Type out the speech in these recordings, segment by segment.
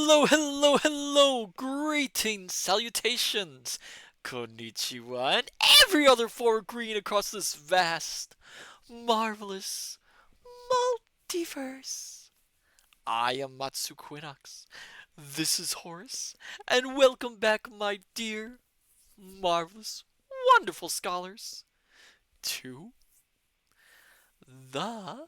Hello, hello, hello! Greetings, salutations, konnichiwa, and every other form of green across this vast, marvelous multiverse. I am Matsu Quinox. This is Horace, and welcome back, my dear, marvelous, wonderful scholars, to the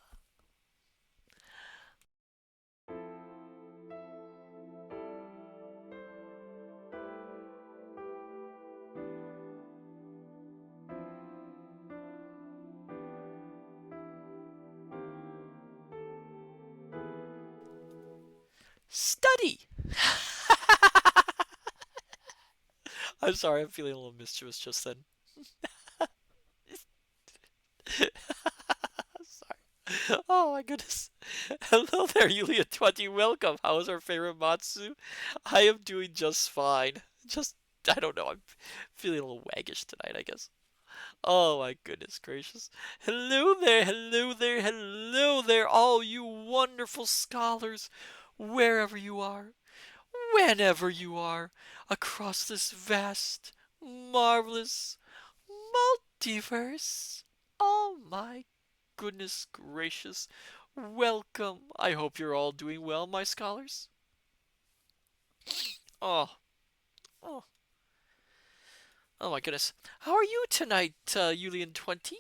study. I'm sorry, I'm feeling a little mischievous just then. Sorry. Oh my goodness. Hello there, Yulia20. Welcome. How is our favorite Matsu? I am doing just fine. Just, I don't know. I'm feeling a little waggish tonight, I guess. Oh my goodness gracious. Hello there, hello there, hello there, all you wonderful scholars, wherever you are, whenever you are, across this vast, marvelous multiverse. Oh my goodness gracious. Welcome. I hope you're all doing well, my scholars. Oh, oh, oh my goodness. How are you tonight, Julian 20?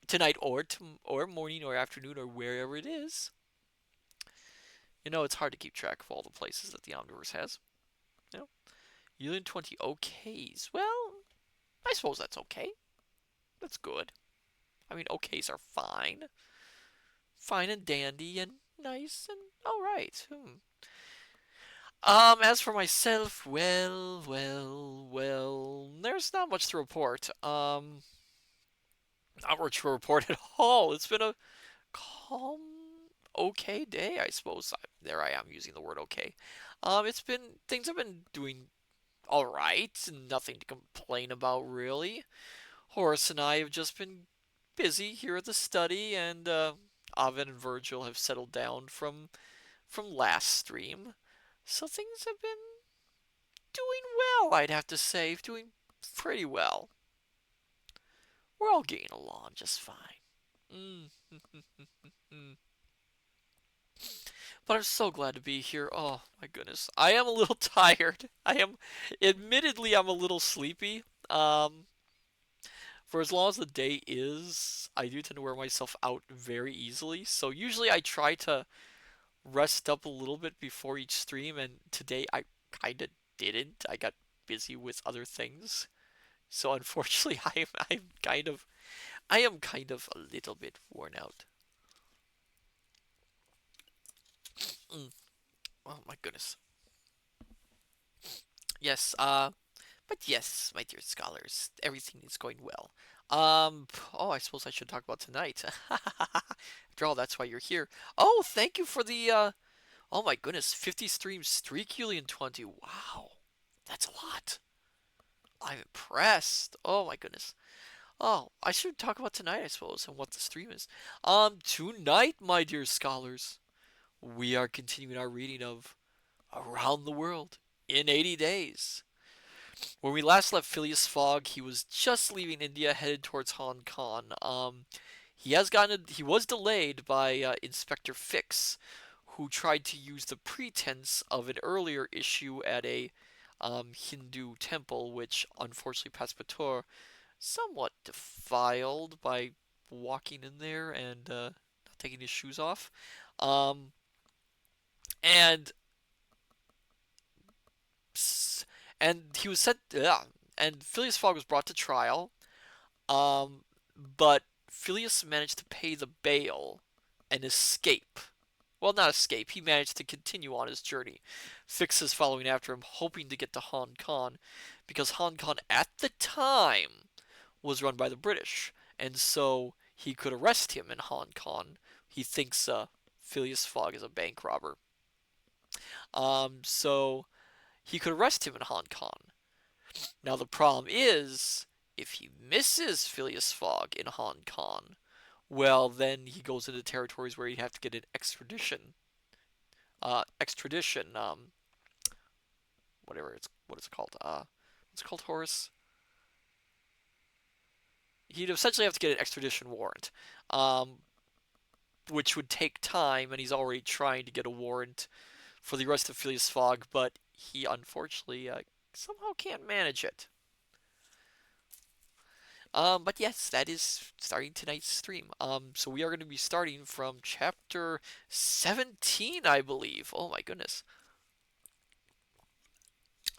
Tonight or morning or afternoon or wherever it is. You know, it's hard to keep track of all the places that the Omniverse has. You know, Julian 20 okays. Well, I suppose that's okay. That's good. I mean, okays are fine. Fine and dandy and nice and alright. As for myself, well, there's not much to report. Not much to report at all. It's been a calm, okay day, I suppose. There I am using the word okay. Things have been doing alright, nothing to complain about really. Horace and I have just been busy here at the study, and Ovid and Virgil have settled down from last stream. So things have been doing well, I'd have to say. Doing pretty well. We're all getting along just fine. Mm. But I'm so glad to be here. Oh my goodness. I am a little tired. Admittedly, I'm a little sleepy. Um, for as long as the day is, I do tend to wear myself out very easily. So usually I try to rest up a little bit before each stream, and today I kind of didn't. I got busy with other things. So unfortunately, I am kind of a little bit worn out. Mm. Oh my goodness. Yes, but yes, my dear scholars, everything is going well. Oh, I suppose I should talk about tonight. After all, that's why you're here. Oh, thank you for the, oh my goodness, 50 stream streak, Julian 20. Wow, that's a lot. I'm impressed. Oh my goodness. Oh, I should talk about tonight, I suppose, and what the stream is. Tonight, my dear scholars, we are continuing our reading of Around the World in 80 Days. When we last left Philias Fog, he was just leaving India, headed towards Hong Kong. He was delayed by Inspector Fix, who tried to use the pretense of an earlier issue at a Hindu temple, which unfortunately Passepartout somewhat defiled by walking in there and not taking his shoes off. Um, and and he was sent. And Phileas Fogg was brought to trial. Um, but Phileas managed to pay the bail and escape. Well, not escape. He managed to continue on his journey. Fix is following after him, hoping to get to Hong Kong, because Hong Kong at the time was run by the British, and so he could arrest him in Hong Kong. He thinks Phileas Fogg is a bank robber. So he could arrest him in Hong Kong. Now the problem is, if he misses Phileas Fogg in Hong Kong, well, then he goes into territories where he'd have to get an extradition whatever it's what is it called? What's it called, Horace? He'd essentially have to get an extradition warrant, um, which would take time, and he's already trying to get a warrant for the arrest of Philias Fog, but he unfortunately somehow can't manage it. But yes, that is starting tonight's stream. So we are going to be starting from chapter 17, I believe. Oh my goodness.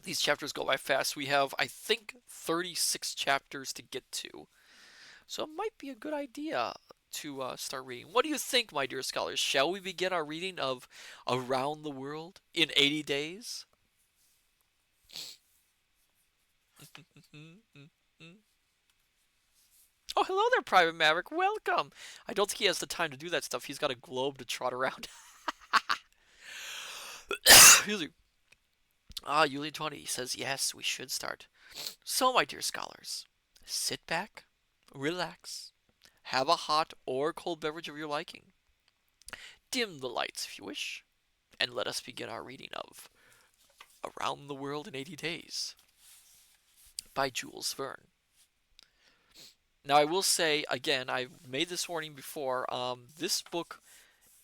These chapters go by fast. We have, I think, 36 chapters to get to. So it might be a good idea to start reading. What do you think, my dear scholars? Shall we begin our reading of Around the World in 80 Days? Oh, hello there, Private Maverick. Welcome. I don't think he has the time to do that stuff. He's got a globe to trot around. Yuli 20 says, yes, we should start. So, my dear scholars, sit back, relax, have a hot or cold beverage of your liking, dim the lights if you wish, and let us begin our reading of Around the World in 80 Days by Jules Verne. Now, I will say, again, I've made this warning before, this book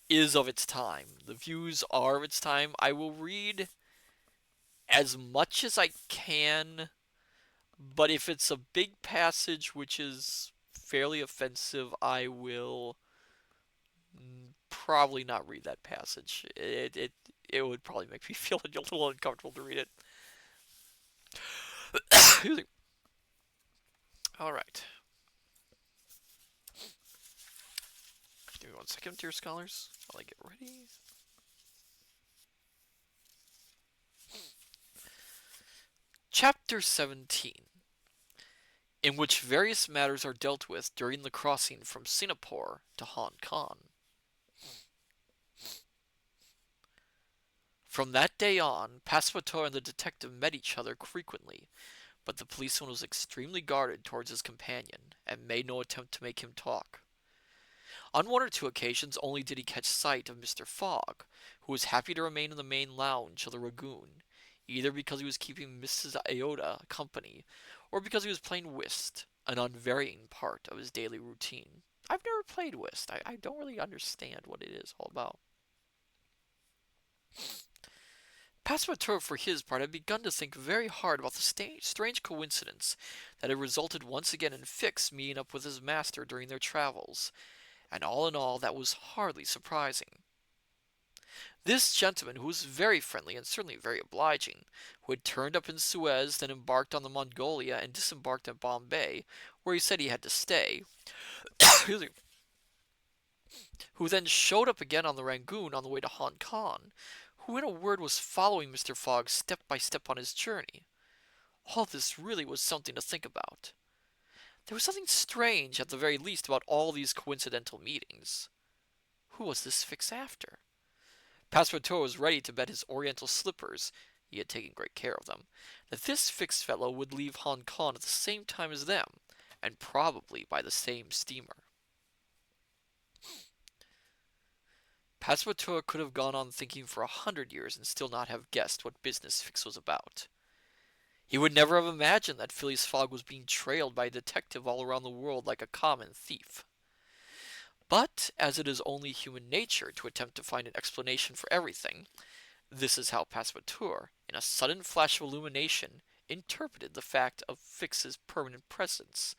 is of its time. The views are of its time. I will read as much as I can, but if it's a big passage which is fairly offensive, I will probably not read that passage. It would probably make me feel a little uncomfortable to read it. All right. Give me 1 second, dear scholars, while I get ready. Chapter 17, in which various matters are dealt with during the crossing from Singapore to Hong Kong. From that day on, Passepartout and the detective met each other frequently, but the policeman was extremely guarded towards his companion, and made no attempt to make him talk. On 1 or 2 occasions only did he catch sight of Mr. Fogg, who was happy to remain in the main lounge of the Ragoon, either because he was keeping Mrs. Iota company, or because he was playing whist, an unvarying part of his daily routine. I've never played whist. I don't really understand what it is all about. Passepartout, for his part, had begun to think very hard about the strange coincidence that had resulted once again in Fix meeting up with his master during their travels, and all in all that was hardly surprising. This gentleman, who was very friendly and certainly very obliging, who had turned up in Suez, then embarked on the Mongolia, and disembarked at Bombay, where he said he had to stay, who then showed up again on the Rangoon on the way to Hong Kong, who in a word was following Mr. Fogg step by step on his journey. All this really was something to think about. There was something strange, at the very least, about all these coincidental meetings. Who was this Fix after? Passepartout was ready to bet his oriental slippers, he had taken great care of them, that this Fix fellow would leave Hong Kong at the same time as them, and probably by the same steamer. Passepartout could have gone on thinking for 100 years and still not have guessed what business Fix was about. He would never have imagined that Phileas Fogg was being trailed by a detective all around the world like a common thief. But, as it is only human nature to attempt to find an explanation for everything, this is how Passepartout, in a sudden flash of illumination, interpreted the fact of Fix's permanent presence,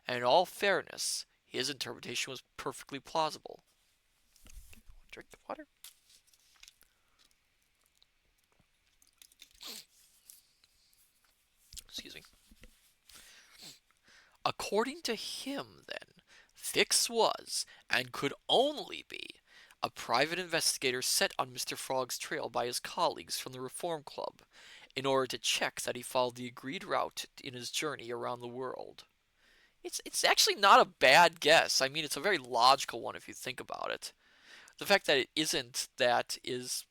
and in all fairness, his interpretation was perfectly plausible. Drink the water. Excuse me. According to him, then, Fix was, and could only be, a private investigator set on Mr. Fogg's trail by his colleagues from the Reform Club, in order to check that he followed the agreed route in his journey around the world. It's actually not a bad guess. I mean, it's a very logical one if you think about it. The fact that it isn't that is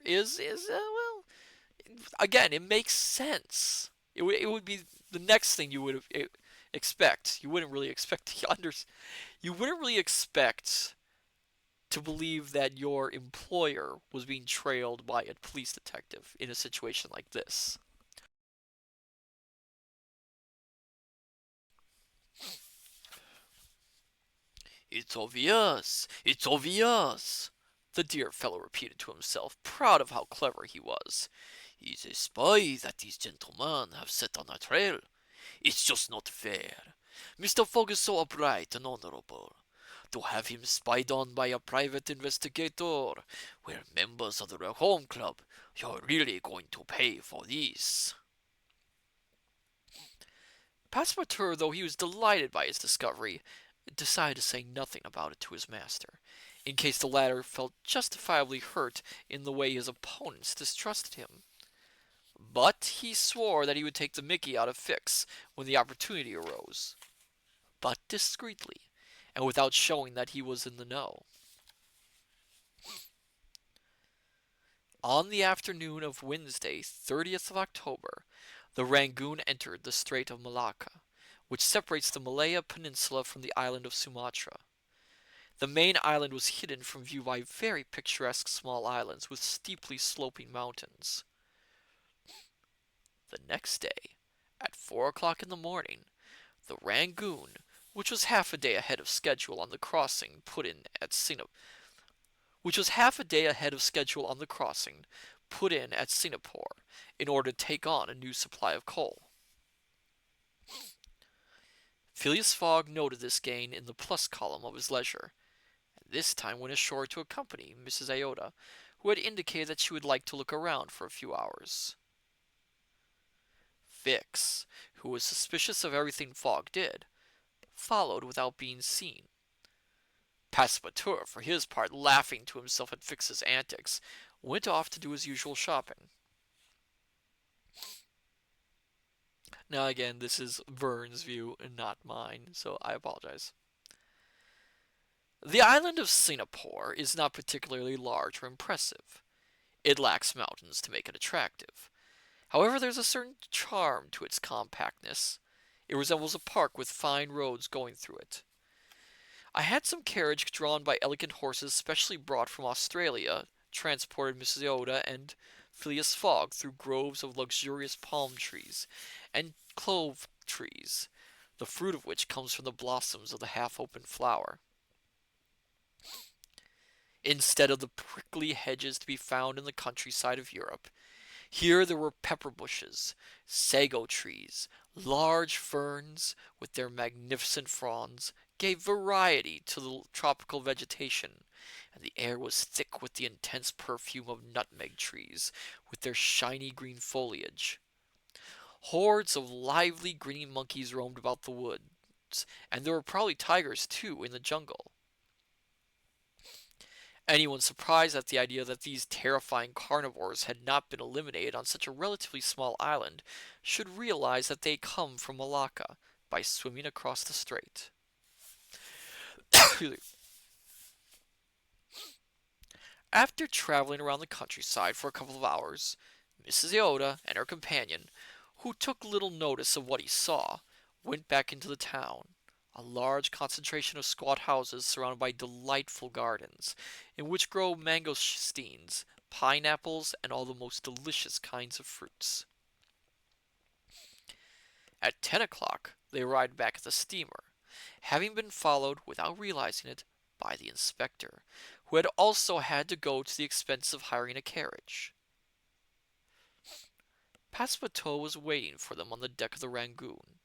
well, again, it makes sense. It would be the next thing you would expect. You wouldn't really expect to believe that your employer was being trailed by a police detective in a situation like this. It's obvious! It's obvious! The dear fellow repeated to himself, proud of how clever he was. He's a spy that these gentlemen have set on our trail. It's just not fair. Mr. Fogg is so upright and honorable. To have him spied on by a private investigator, we're members of the Home Club. You're really going to pay for this. Passepartout, though he was delighted by his discovery, decided to say nothing about it to his master, in case the latter felt justifiably hurt in the way his opponents distrusted him. But he swore that he would take the mickey out of Fix when the opportunity arose, but discreetly, and without showing that he was in the know. On the afternoon of Wednesday, 30th of October, the Rangoon entered the Strait of Malacca, which separates the Malaya Peninsula from the island of Sumatra. The main island was hidden from view by very picturesque small islands with steeply sloping mountains. The next day, at 4 o'clock in the morning, the Rangoon, which was half a day ahead of schedule on the crossing, put in at Singapore in order to take on a new supply of coal. Phileas Fogg noted this gain in the plus column of his ledger, and this time went ashore to accompany Mrs. Iota, who had indicated that she would like to look around for a few hours. Fix, who was suspicious of everything Fogg did, followed without being seen. Passepartout, for his part, laughing to himself at Fix's antics, went off to do his usual shopping. Now, again, this is Vern's view and not mine, so I apologize. The island of Singapore is not particularly large or impressive. It lacks mountains to make it attractive. However, there's a certain charm to its compactness. It resembles a park with fine roads going through it. I had some carriage drawn by elegant horses specially brought from Australia, transported Mrs. Iota and Phileas Fogg through groves of luxurious palm trees and clove trees, the fruit of which comes from the blossoms of the half-open flower. Instead of the prickly hedges to be found in the countryside of Europe, here there were pepper bushes, sago trees, large ferns with their magnificent fronds gave variety to the tropical vegetation, and the air was thick with the intense perfume of nutmeg trees with their shiny green foliage. Hordes of lively grinning monkeys roamed about the woods, and there were probably tigers too in the jungle. Anyone surprised at the idea that these terrifying carnivores had not been eliminated on such a relatively small island should realize that they come from Malacca by swimming across the strait. After traveling around the countryside for a couple of hours, Mrs. Iota and her companion, who took little notice of what he saw, went back into the town, a large concentration of squat houses surrounded by delightful gardens, in which grow mangosteens, pineapples, and all the most delicious kinds of fruits. At 10 o'clock they arrived back at the steamer, having been followed, without realizing it, by the inspector, who had also had to go to the expense of hiring a carriage. Passepartout was waiting for them on the deck of the Rangoon.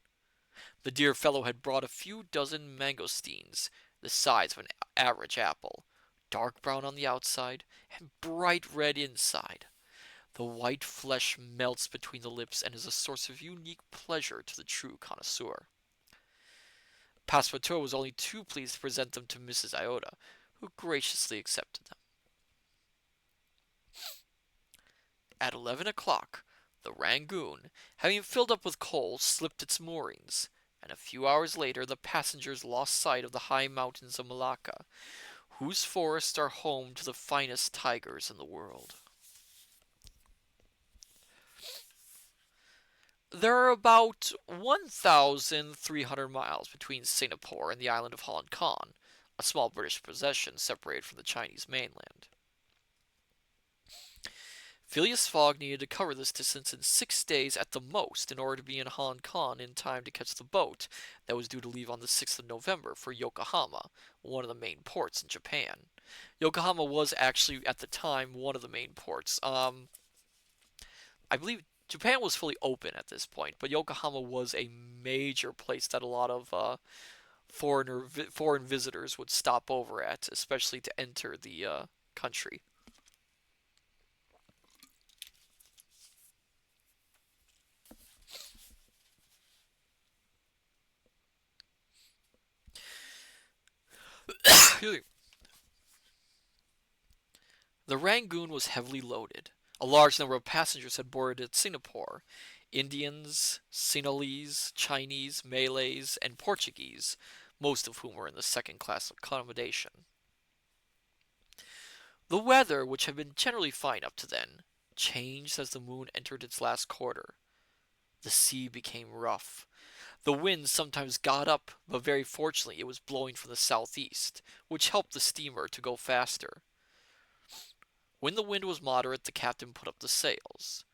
The dear fellow had brought a few dozen mangosteens, the size of an average apple, dark brown on the outside and bright red inside. The white flesh melts between the lips and is a source of unique pleasure to the true connoisseur. Passepartout was only too pleased to present them to Mrs. Iota, who graciously accepted them. At 11 o'clock, the Rangoon, having filled up with coal, slipped its moorings, and a few hours later the passengers lost sight of the high mountains of Malacca, whose forests are home to the finest tigers in the world. There are about 1,300 miles between Singapore and the island of Hong Kong, a small British possession separated from the Chinese mainland. Philias Fog needed to cover this distance in 6 days at the most in order to be in Hong Kong in time to catch the boat that was due to leave on the 6th of November for Yokohama, one of the main ports in Japan. Yokohama was actually, at the time, one of the main ports. I believe Japan was fully open at this point, but Yokohama was a major place that a lot of foreign visitors would stop over at, especially to enter the country. The Rangoon was heavily loaded. A large number of passengers had boarded at Singapore. Indians, Sinhalese, Chinese, Malays, and Portuguese, most of whom were in the second class accommodation. The weather, which had been generally fine up to then, changed as the moon entered its last quarter. The sea became rough. The wind sometimes got up, but very fortunately it was blowing from the southeast, which helped the steamer to go faster. When the wind was moderate, the captain put up the sails.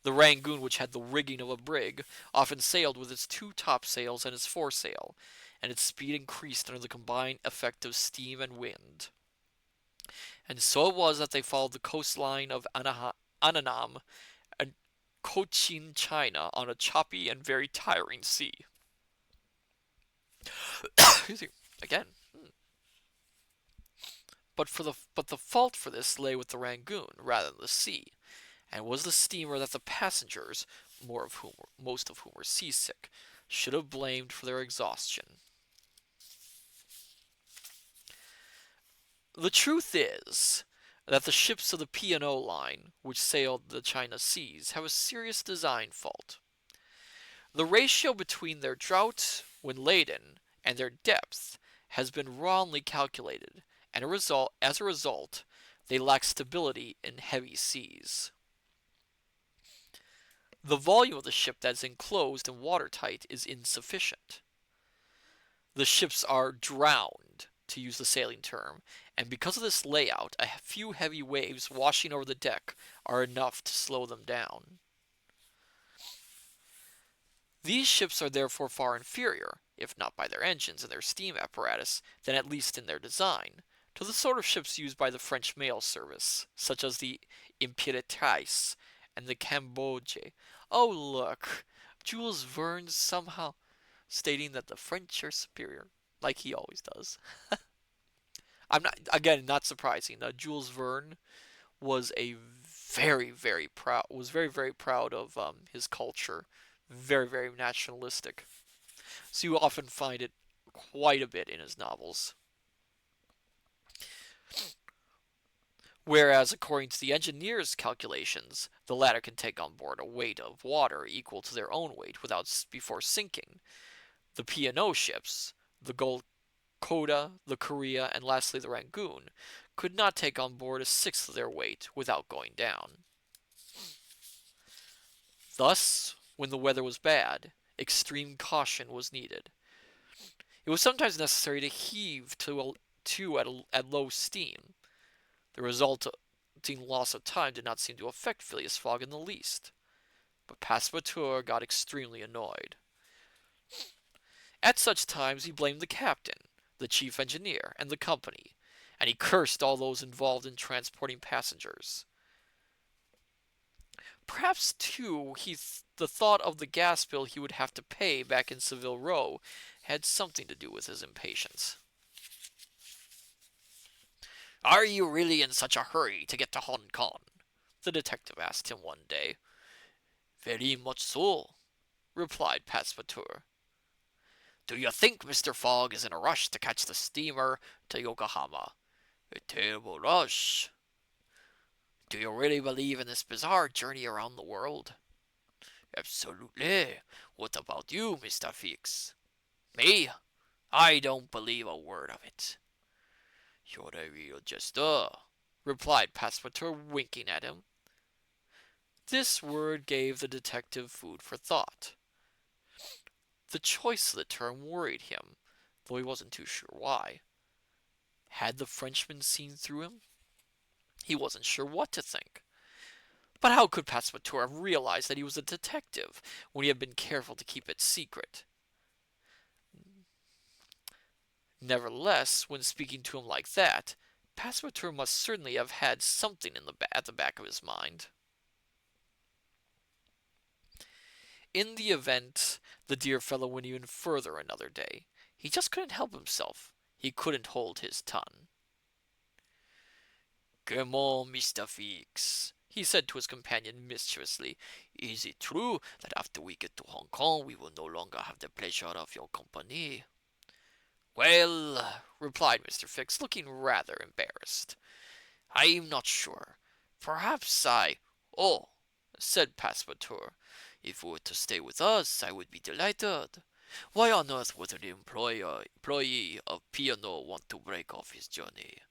The Rangoon, which had the rigging of a brig, often sailed with its two topsails and its foresail, and its speed increased under the combined effect of steam and wind. And so it was that they followed the coastline of Annam and Cochin, China, on a choppy and very tiring sea. Again. But the fault for this lay with the Rangoon rather than the sea, and was the steamer that the passengers, most of whom were seasick, should have blamed for their exhaustion. The truth is that the ships of the P&O line, which sailed the China seas, have a serious design fault. The ratio between their draught when laden and their depth has been wrongly calculated, and as a result, they lack stability in heavy seas. The volume of the ship that is enclosed and watertight is insufficient. The ships are drowned, to use the sailing term, and because of this layout, a few heavy waves washing over the deck are enough to slow them down. These ships are therefore far inferior, if not by their engines and their steam apparatus, then at least in their design, to the sort of ships used by the French mail service, such as the Impératrice and the Cambodge. Oh, look! Jules Verne's somehow stating that the French are superior, like he always does. I'm not, again, not surprising. Jules Verne was a very, very proud of his culture. Very, very nationalistic. So you often find it quite a bit in his novels. Whereas, according to the engineer's calculations, the latter can take on board a weight of water equal to their own weight before sinking. The P&O ships, the Golconda, the Korea, and lastly the Rangoon, could not take on board a sixth of their weight without going down. Thus, when the weather was bad, extreme caution was needed. It was sometimes necessary to heave at low steam. The resulting loss of time did not seem to affect Phileas Fogg in the least, but Passepartout got extremely annoyed. At such times he blamed the captain, the chief engineer, and the company, and he cursed all those involved in transporting passengers. Perhaps, too, the thought of the gas bill he would have to pay back in Savile Row had something to do with his impatience. "Are you really in such a hurry to get to Hong Kong?" the detective asked him one day. "Very much so," replied Passepartout. "Do you think Mr. Fogg is in a rush to catch the steamer to Yokohama?" "A terrible rush." "Do you really believe in this bizarre journey around the world?" "Absolutely. What about you, Mr. Fix?" "Me? I don't believe a word of it." "You're a real jester," replied Passepartout, winking at him. This word gave the detective food for thought. The choice of the term worried him, though he wasn't too sure why. Had the Frenchman seen through him? He wasn't sure what to think. But how could Passepartout have realized that he was a detective when he had been careful to keep it secret? Nevertheless, when speaking to him like that, Passepartout must certainly have had something at the back of his mind. In the event, the dear fellow went even further another day. He just couldn't help himself. He couldn't hold his tongue. "Come on, Mr. Fix," he said to his companion mischievously. "Is it true that after we get to Hong Kong we will no longer have the pleasure of your company?" "Well," replied Mr. Fix, looking rather embarrassed, "I'm not sure. Perhaps I—" "Oh," said Passepartout, "if you were to stay with us I would be delighted. Why on earth would an employee of P&O want to break off his journey?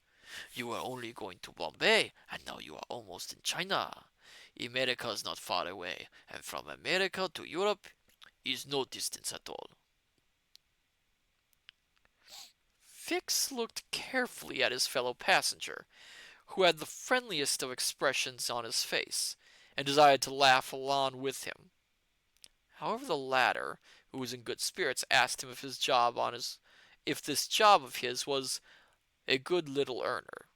You were only going to Bombay, and now you are almost in China. America is not far away, and from America to Europe is no distance at all." Fix looked carefully at his fellow passenger, who had the friendliest of expressions on his face, and desired to laugh along with him. However, the latter, who was in good spirits, asked him if this job of his was a good little earner.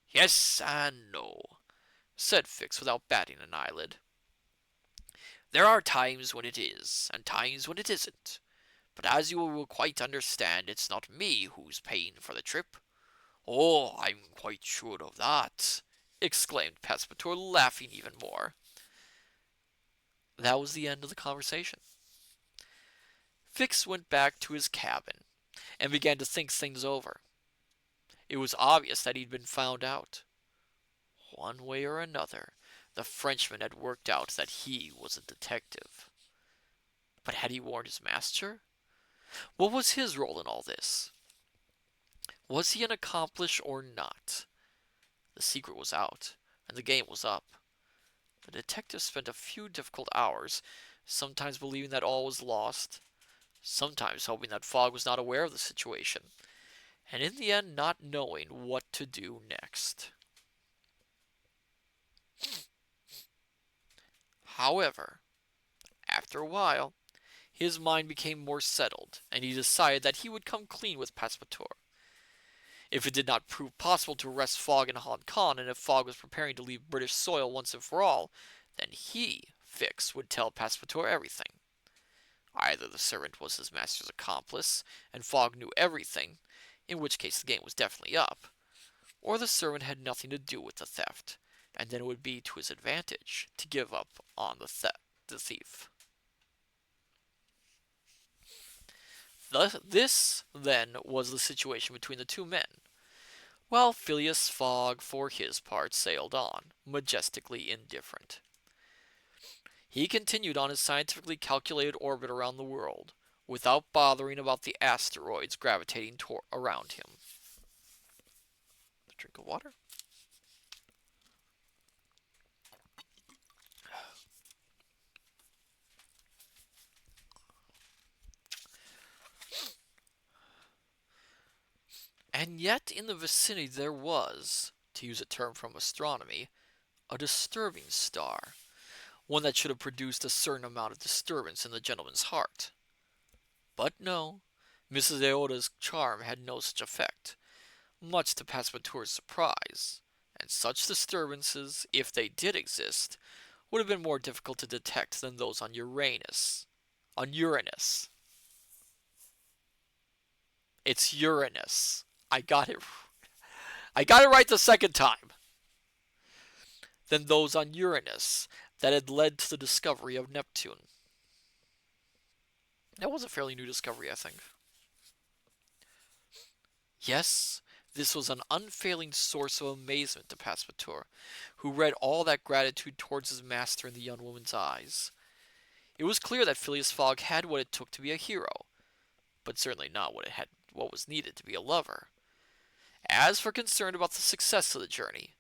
"Yes and no," said Fix without batting an eyelid. "There are times when it is, and times when it isn't. But as you will quite understand, it's not me who's paying for the trip." "Oh, I'm quite sure of that," exclaimed Passepartout, laughing even more. That was the end of the conversation. Fix went back to his cabin and began to think things over. It was obvious that he'd been found out. One way or another, the Frenchman had worked out that he was a detective. But had he warned his master? What was his role in all this? Was he an accomplice or not? The secret was out, and the game was up. The detective spent a few difficult hours, sometimes believing that all was lost, sometimes hoping that Fogg was not aware of the situation, and in the end not knowing what to do next. However, after a while, his mind became more settled, and he decided that he would come clean with Passepartout. If it did not prove possible to arrest Fogg in Hong Kong, and if Fogg was preparing to leave British soil once and for all, then he, Fix, would tell Passepartout everything. Either the servant was his master's accomplice, and Fogg knew everything, in which case the game was definitely up, or the servant had nothing to do with the theft, and then it would be to his advantage to give up on the thief. This, then, was the situation between the two men, while Phileas Fogg, for his part, sailed on, majestically indifferent. He continued on his scientifically calculated orbit around the world, without bothering about the asteroids gravitating around him. A drink of water. And yet in the vicinity there was, to use a term from astronomy, a disturbing star, one that should have produced a certain amount of disturbance in the gentleman's heart. But no, Mrs. Aoda's charm had no such effect, much to Passepartout's surprise, and such disturbances, if they did exist, would have been more difficult to detect than those on Uranus. On Uranus. It's Uranus. I got it. I got it right the second time. Than those on Uranus that had led to the discovery of Neptune. That was a fairly new discovery, I think. Yes, this was an unfailing source of amazement to Passepartout, who read all that gratitude towards his master in the young woman's eyes. It was clear that Phileas Fogg had what it took to be a hero, but certainly not what was needed to be a lover. As for concern about the success of the journey,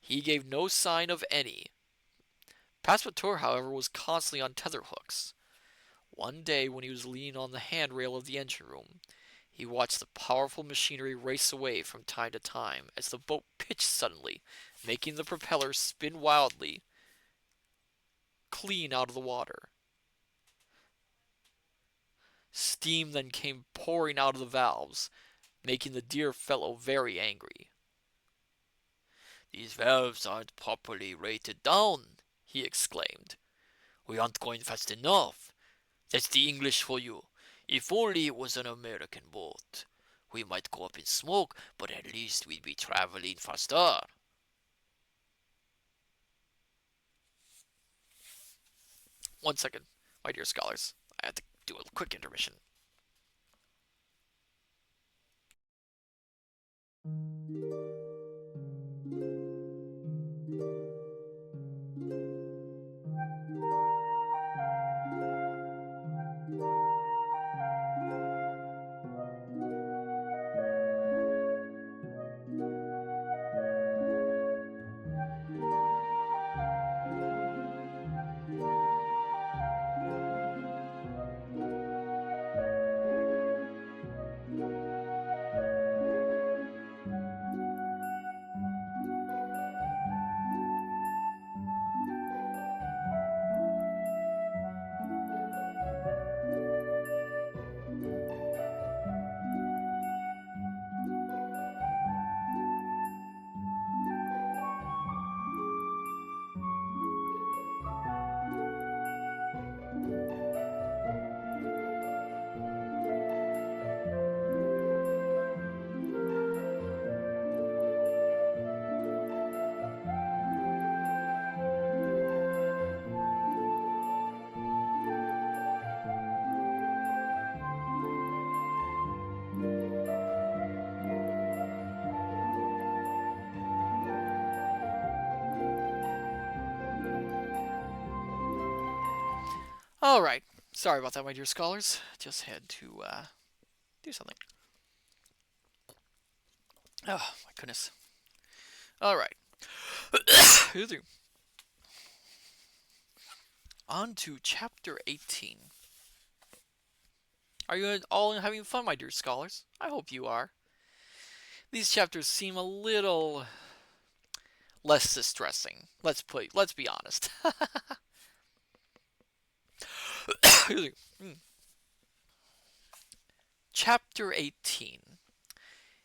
he gave no sign of any. Passepartout, however, was constantly on tetherhooks. One day, when he was leaning on the handrail of the engine room, He watched the powerful machinery race away from time to time as the boat pitched suddenly, making the propeller spin wildly clean out of the water. Steam then came pouring out of the valves, making the dear fellow very angry. "These valves aren't properly rated down," he exclaimed. "We aren't going fast enough. That's the English for you. If only it was an American boat. We might go up in smoke, but at least we'd be traveling faster." One second, my dear scholars. I have to do a quick intermission. All right. Sorry about that, my dear scholars. Just had to do something. Oh, my goodness. All right. On to chapter 18. Are you all having fun, my dear scholars? I hope you are. These chapters seem a little less distressing. Let's be honest. Chapter 18,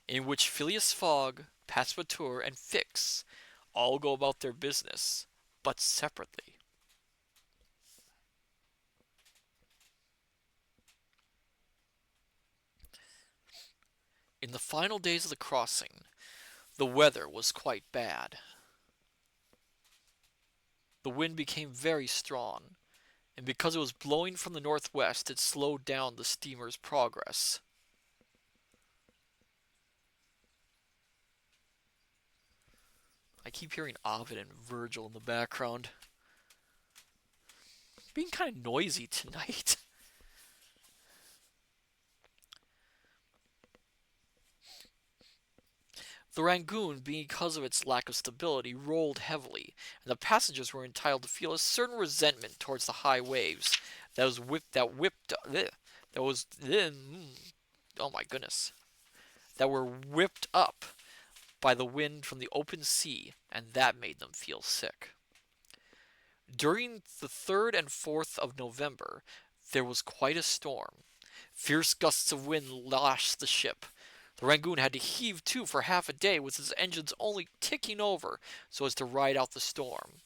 in which Philias Fog, Passepartout, and Fix all go about their business, but separately. In the final days of the crossing, the weather was quite bad. The wind became very strong, and because it was blowing from the northwest, it slowed down the steamer's progress. I keep hearing Ovid and Virgil in the background. Being kind of noisy tonight. The Rangoon, because of its lack of stability, rolled heavily, and the passengers were entitled to feel a certain resentment towards the high waves that was oh my goodness, that were whipped up by the wind from the open sea, and that made them feel sick. During the 3rd and 4th of November, there was quite a storm. Fierce gusts of wind lashed the ship. The Rangoon had to heave to for half a day with its engines only ticking over so as to ride out the storm.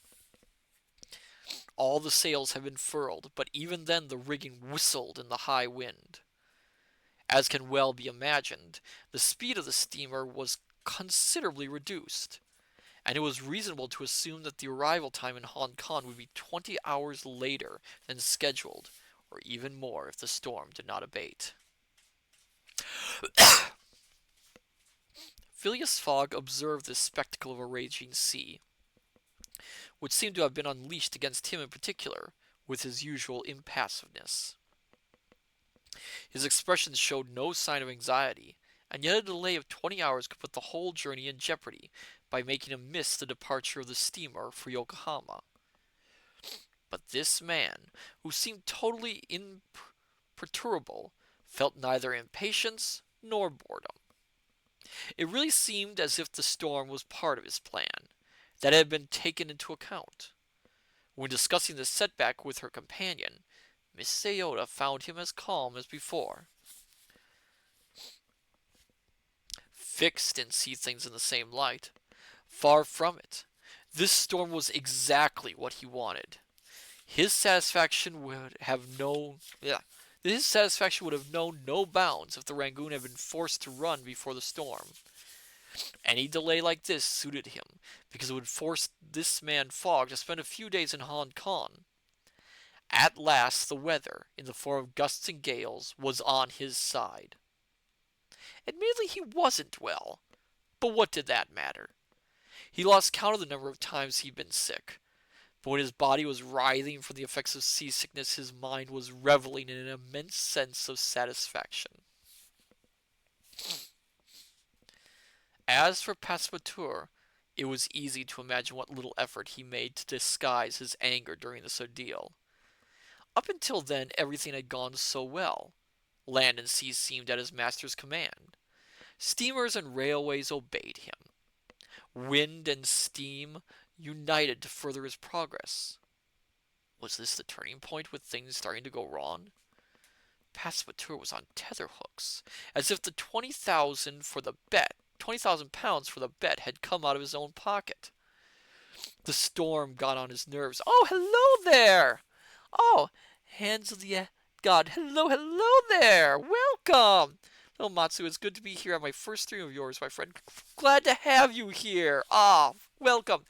All the sails had been furled, but even then the rigging whistled in the high wind. As can well be imagined, the speed of the steamer was considerably reduced, and it was reasonable to assume that the arrival time in Hong Kong would be 20 hours later than scheduled, or even more if the storm did not abate. Phileas Fogg observed this spectacle of a raging sea, which seemed to have been unleashed against him in particular, with his usual impassiveness. His expression showed no sign of anxiety, and yet a delay of 20 hours could put the whole journey in jeopardy by making him miss the departure of the steamer for Yokohama. But this man, who seemed totally imperturbable, felt neither impatience nor boredom. It really seemed as if the storm was part of his plan, that it had been taken into account. When discussing the setback with her companion, Miss Sayota found him as calm as before. Fix didn't see things in the same light. Far from it. This storm was exactly what he wanted. His satisfaction would have known yeah, his satisfaction would have known no bounds if the Rangoon had been forced to run before the storm. Any delay like this suited him, because it would force this man Fogg to spend a few days in Hong Kong. At last the weather, in the form of gusts and gales, was on his side. Admittedly he wasn't well, but what did that matter? He lost count of the number of times he'd been sick. But when his body was writhing from the effects of seasickness, his mind was reveling in an immense sense of satisfaction. As for Passepartout, it was easy to imagine what little effort he made to disguise his anger during this ordeal. Up until then, everything had gone so well. Land and sea seemed at his master's command. Steamers and railways obeyed him. Wind and steam united to further his progress. Was this the turning point with things starting to go wrong? Passepartout was on tetherhooks, as if the 20,000 pounds for the bet had come out of his own pocket. The storm got on his nerves. Oh, hello there! Oh, hands of the God, hello there! Welcome! Little Matsu, it's good to be here on my first stream of yours, my friend. Glad to have you here. Ah, welcome.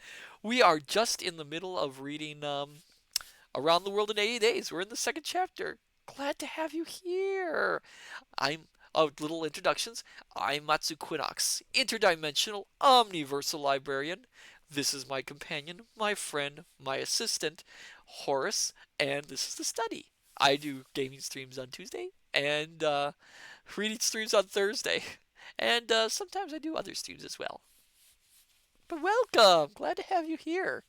We are just in the middle of reading Around the World in 80 Days. We're in the second chapter. Glad to have you here. I'm little introductions. I'm Matsu Quinox, interdimensional omniversal librarian. This is my companion, my friend, my assistant, Horace, and this is the study. I do gaming streams on Tuesday and reading streams on Thursday, and sometimes I do other streams as well. But welcome! Glad to have you here.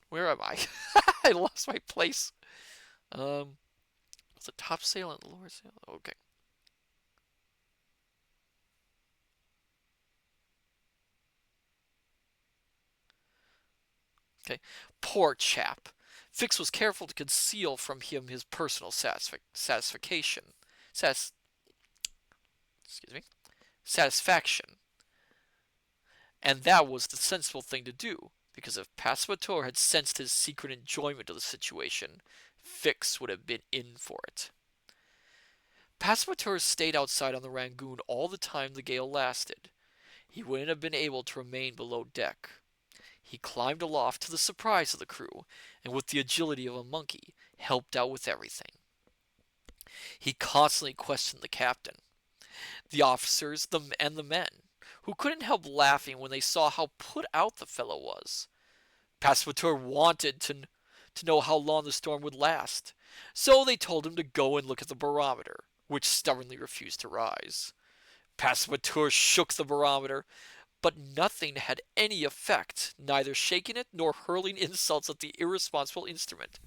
Where am I? I lost my place. It's the top sail and the lower sail. Okay. Okay. Poor chap. Fix was careful to conceal from him his personal satisfaction. Sas- excuse me. Satisfaction. And that was the sensible thing to do, because if Passepartout had sensed his secret enjoyment of the situation, Fix would have been in for it. Passepartout stayed outside on the Rangoon all the time the gale lasted. He wouldn't have been able to remain below deck. He climbed aloft to the surprise of the crew, and with the agility of a monkey, helped out with everything. He constantly questioned the captain, the officers, and the men, who couldn't help laughing when they saw how put out the fellow was. Passepartout wanted to know how long the storm would last, so they told him to go and look at the barometer, which stubbornly refused to rise. Passepartout shook the barometer, but nothing had any effect, neither shaking it nor hurling insults at the irresponsible instrument.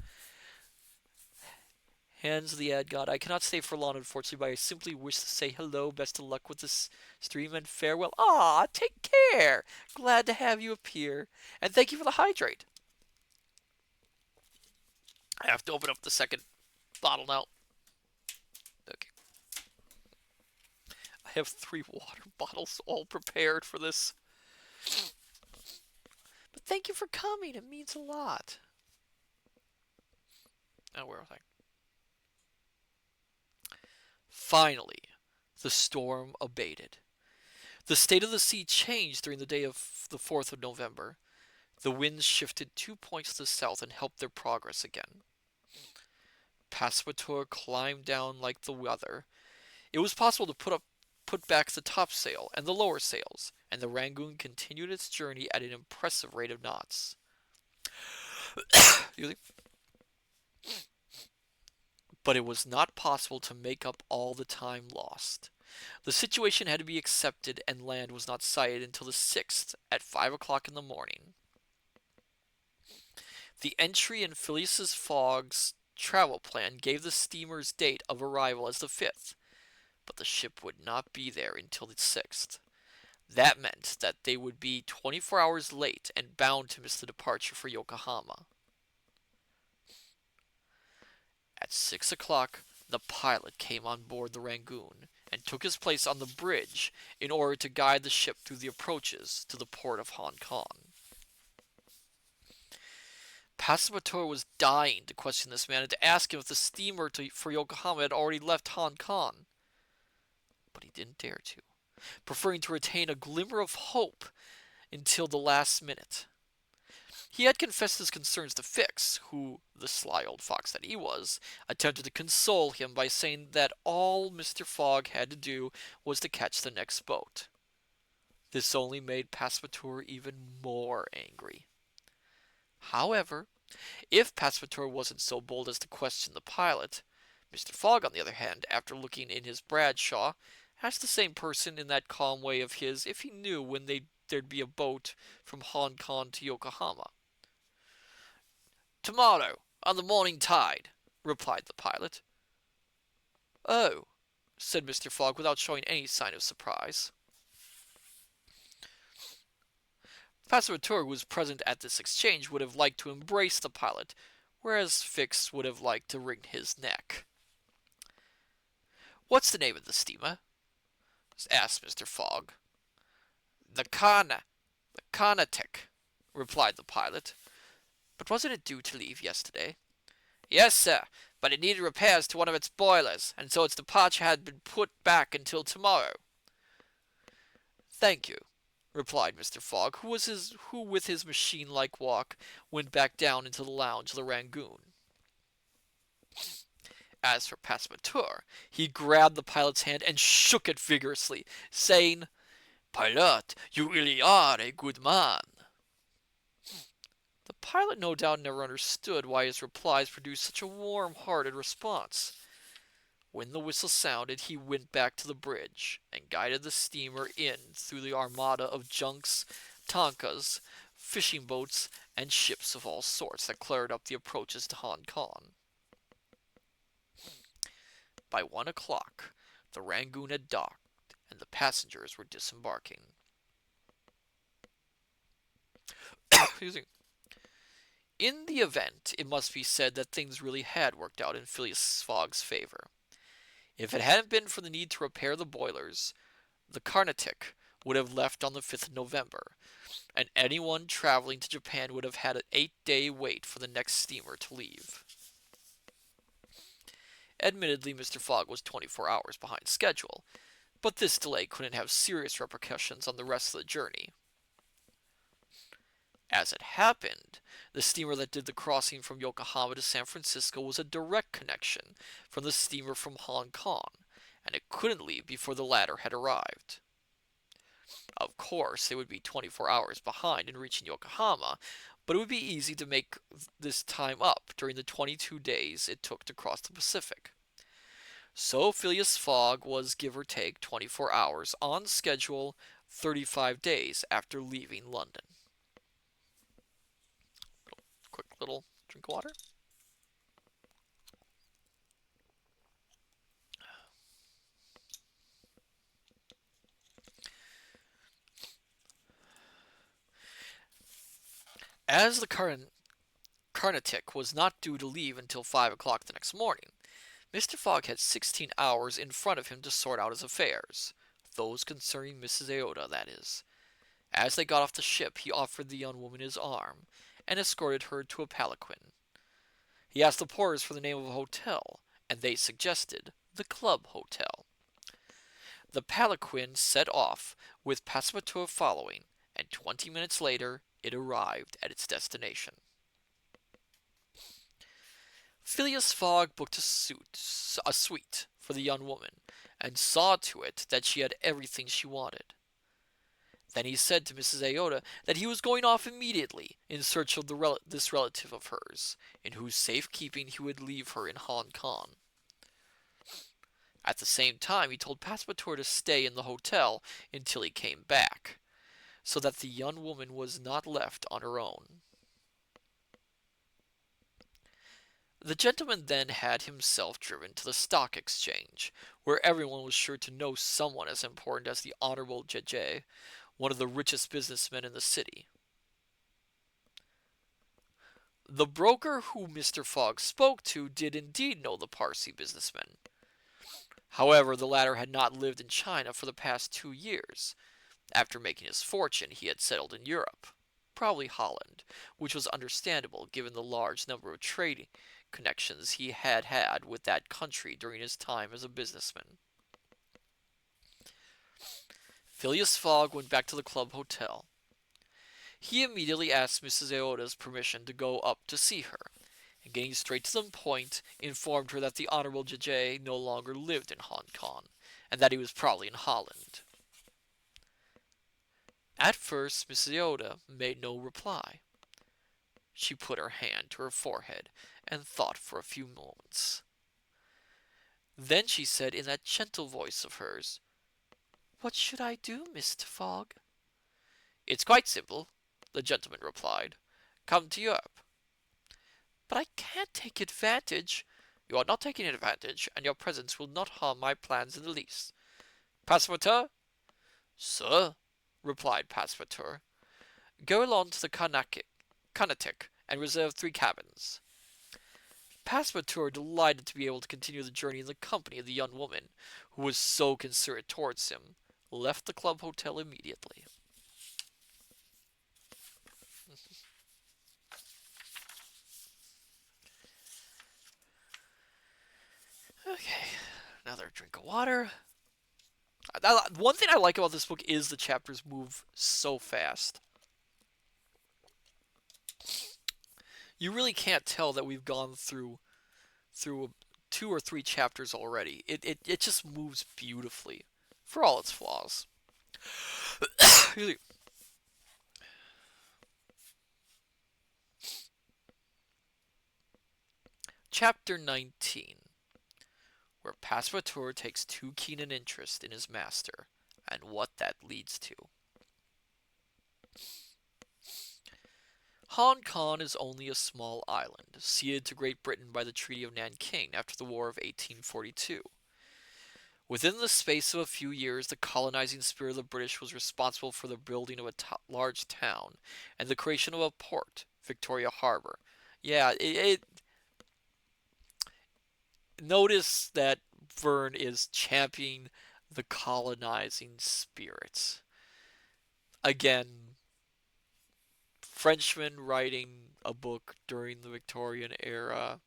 Hands of the ad god, I cannot stay for long, unfortunately, but I simply wish to say hello, best of luck with this stream, and farewell. Ah, take care! Glad to have you appear, and thank you for the hydrate. I have to open up the second bottle now. Okay. I have 3 water bottles all prepared for this. But thank you for coming, it means a lot. Oh, where was I? Finally, the storm abated. The state of the sea changed during the day of the 4th of November. The winds shifted 2 points to the south and helped their progress again. Passepartout climbed down like the weather. It was possible to put back the topsail and the lower sails, and the Rangoon continued its journey at an impressive rate of knots. But it was not possible to make up all the time lost. The situation had to be accepted, and land was not sighted until the 6th at 5 o'clock in the morning. The entry in Phileas Fogg's travel plan gave the steamer's date of arrival as the 5th, but the ship would not be there until the 6th. That meant that they would be 24 hours late and bound to miss the departure for Yokohama. At 6 o'clock, the pilot came on board the Rangoon and took his place on the bridge in order to guide the ship through the approaches to the port of Hong Kong. Passepartout was dying to question this man and to ask him if the steamer for Yokohama had already left Hong Kong, but he didn't dare to, preferring to retain a glimmer of hope until the last minute. He had confessed his concerns to Fix, who, the sly old fox that he was, attempted to console him by saying that all Mr. Fogg had to do was to catch the next boat. This only made Passepartout even more angry. However, if Passepartout wasn't so bold as to question the pilot, Mr. Fogg, on the other hand, after looking in his Bradshaw, asked the same person in that calm way of his if he knew when there'd be a boat from Hong Kong to Yokohama. "Tomorrow, on the morning tide," replied the pilot. "Oh," said Mr. Fogg without showing any sign of surprise. Passepartout, who was present at this exchange, would have liked to embrace the pilot, whereas Fix would have liked to wring his neck. "What's the name of the steamer?" asked Mr. Fogg. The Carnatic," replied the pilot. "But wasn't it due to leave yesterday?" "Yes, sir, but it needed repairs to one of its boilers, and so its departure had been put back until tomorrow." "Thank you," replied Mr. Fogg, who with his machine-like walk went back down into the lounge of the Rangoon. As for Passepartout, he grabbed the pilot's hand and shook it vigorously, saying, "Pilot, you really are a good man." The pilot no doubt never understood why his replies produced such a warm-hearted response. When the whistle sounded, he went back to the bridge and guided the steamer in through the armada of junks, tankas, fishing boats, and ships of all sorts that cleared up the approaches to Hong Kong. By 1 o'clock, the Rangoon had docked, and the passengers were disembarking. Excuse me. In the event, it must be said that things really had worked out in Phileas Fogg's favor. If it hadn't been for the need to repair the boilers, the Carnatic would have left on the 5th of November, and anyone traveling to Japan would have had an 8-day wait for the next steamer to leave. Admittedly, Mr. Fogg was 24 hours behind schedule, but this delay couldn't have serious repercussions on the rest of the journey. As it happened, the steamer that did the crossing from Yokohama to San Francisco was a direct connection from the steamer from Hong Kong, and it couldn't leave before the latter had arrived. Of course, they would be 24 hours behind in reaching Yokohama, but it would be easy to make this time up during the 22 days it took to cross the Pacific. So Phileas Fogg was, give or take, 24 hours on schedule 35 days after leaving London. Quick little drink of water. As the Carnatic was not due to leave until 5 o'clock the next morning, Mr. Fogg had 16 hours in front of him to sort out his affairs, those concerning Mrs. Aouda, that is. As they got off the ship, he offered the young woman his arm, and escorted her to a palanquin. He asked the porters for the name of a hotel, and they suggested the Club Hotel. The palanquin set off, with Passepartout following, and 20 minutes later it arrived at its destination. Phileas Fogg booked a suite for the young woman, and saw to it that she had everything she wanted. Then he said to Mrs. Aouda that he was going off immediately in search of this relative of hers, in whose safe keeping he would leave her in Hong Kong. At the same time, he told Passepartout to stay in the hotel until he came back, so that the young woman was not left on her own. The gentleman then had himself driven to the stock exchange, where everyone was sure to know someone as important as the Honorable J.J., one of the richest businessmen in the city. The broker whom Mr. Fogg spoke to did indeed know the Parsi businessman. However, the latter had not lived in China for the past 2 years. After making his fortune, he had settled in Europe, probably Holland, which was understandable given the large number of trading connections he had had with that country during his time as a businessman. Phileas Fogg went back to the club hotel. He immediately asked Mrs. Aoda's permission to go up to see her, and getting straight to the point, informed her that the Honorable J.J. no longer lived in Hong Kong, and that he was probably in Holland. At first, Mrs. Aoda made no reply. She put her hand to her forehead and thought for a few moments. Then she said in that gentle voice of hers, "What should I do, Mr. Fogg?" "It's quite simple," the gentleman replied. "Come to Europe." "But I can't take advantage—" "You are not taking advantage, and your presence will not harm my plans in the least. Passepartout?" "Sir," replied Passepartout, "go along to the Carnatic and reserve 3 cabins." Passepartout, delighted to be able to continue the journey in the company of the young woman who was so considerate towards him, left the club hotel immediately. Okay, another drink of water. One thing I like about this book is the chapters move so fast. You really can't tell that we've gone through 2 or 3 chapters already. It just moves beautifully, for all its flaws. Chapter 19, where Passepartout takes too keen an interest in his master, and what that leads to. Hong Kong is only a small island, ceded to Great Britain by the Treaty of Nanking after the War of 1842. Within the space of a few years, the colonizing spirit of the British was responsible for the building of a large town and the creation of a port, Victoria Harbor. Yeah, notice that Verne is championing the colonizing spirit. Again, Frenchmen writing a book during the Victorian era,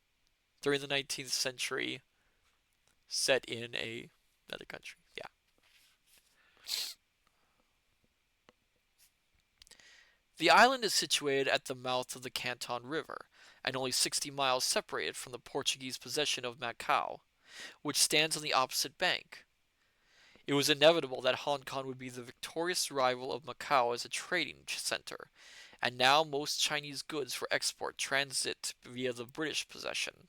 during the 19th century, set in another country. Yeah. The island is situated at the mouth of the Canton River, and only 60 miles separated from the Portuguese possession of Macau, which stands on the opposite bank. It was inevitable that Hong Kong would be the victorious rival of Macau as a trading center, and now most Chinese goods for export transit via the British possession.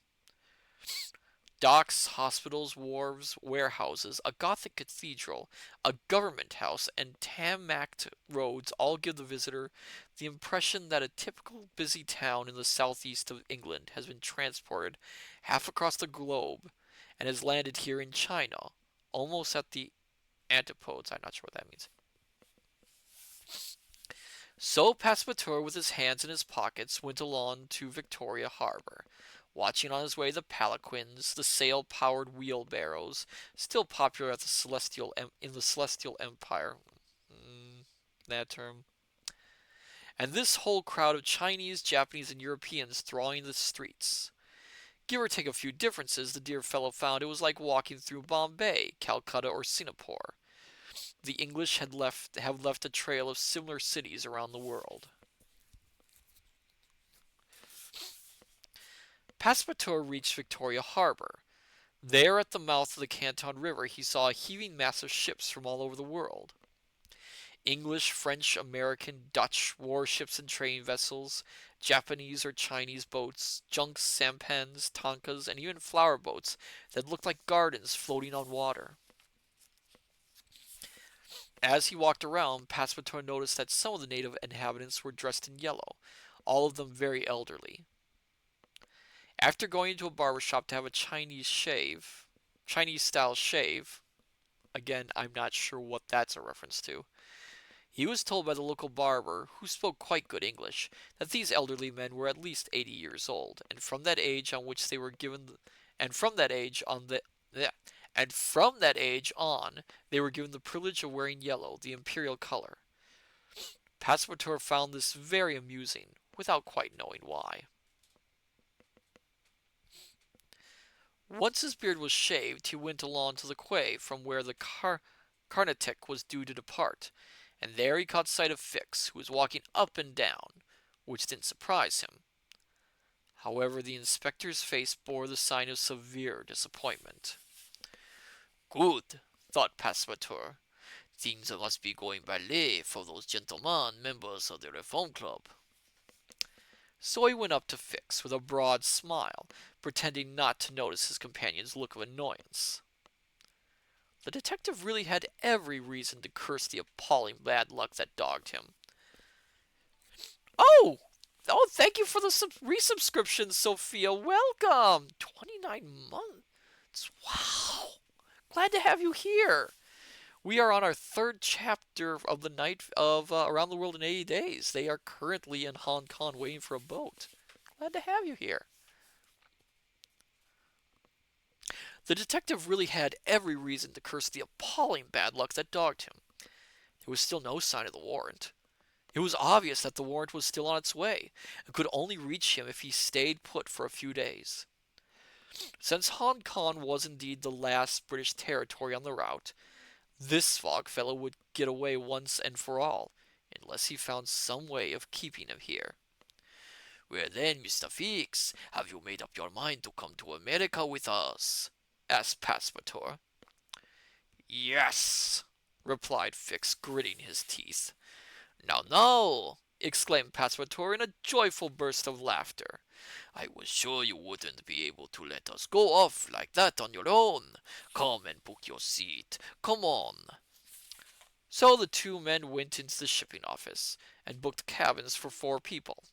Docks, hospitals, wharves, warehouses, a Gothic cathedral, a government house, and tarmacked roads all give the visitor the impression that a typical busy town in the southeast of England has been transported half across the globe and has landed here in China, almost at the antipodes. I'm not sure what that means. So Passepartout, with his hands in his pockets, went along to Victoria Harbour, watching on his way the palanquins, the sail-powered wheelbarrows, still popular at in the Celestial Empire. That term. And this whole crowd of Chinese, Japanese, and Europeans thronging the streets. Give or take a few differences, the dear fellow found it was like walking through Bombay, Calcutta, or Singapore. The English have left a trail of similar cities around the world. Passepartout reached Victoria Harbour. There, at the mouth of the Canton River, he saw a heaving mass of ships from all over the world. English, French, American, Dutch warships and trading vessels, Japanese or Chinese boats, junks, sampans, tankas, and even flower boats that looked like gardens floating on water. As he walked around, Passepartout noticed that some of the native inhabitants were dressed in yellow, all of them very elderly. After going into a barber shop to have a Chinese style shave, again, I'm not sure what that's a reference to, he was told by the local barber, who spoke quite good English, that these elderly men were at least 80 years old, and from that age on which they were given, and from that age on the, yeah, and from that age on, they were given the privilege of wearing yellow, the imperial color. Passepartout found this very amusing, without quite knowing why. Once his beard was shaved, he went along to the quay from where the Carnatic was due to depart, and there he caught sight of Fix, who was walking up and down, which didn't surprise him. However, the inspector's face bore the sign of severe disappointment. Good, thought Passepartout. Things must be going badly for those gentlemen, members of the Reform Club. So he went up to Fix with a broad smile, pretending not to notice his companion's look of annoyance. The detective really had every reason to curse the appalling bad luck that dogged him. Oh! Oh, thank you for the resubscription, Sophia. Welcome! 29 months. Wow! Glad to have you here. We are on our third chapter of the night of Around the World in 80 Days. They are currently in Hong Kong waiting for a boat. Glad to have you here. The detective really had every reason to curse the appalling bad luck that dogged him. There was still no sign of the warrant. It was obvious that the warrant was still on its way, and could only reach him if he stayed put for a few days. Since Hong Kong was indeed the last British territory on the route, this Fog fellow would get away once and for all, unless he found some way of keeping him here. "Well then, Mr. Fix, have you made up your mind to come to America with us?" asked Passepartout. "Yes," replied Fix, gritting his teeth. "Now, now!" exclaimed Passepartout in a joyful burst of laughter. "I was sure you wouldn't be able to let us go off like that on your own. Come and book your seat. Come on." So the two men went into the shipping office and booked cabins for 4 people.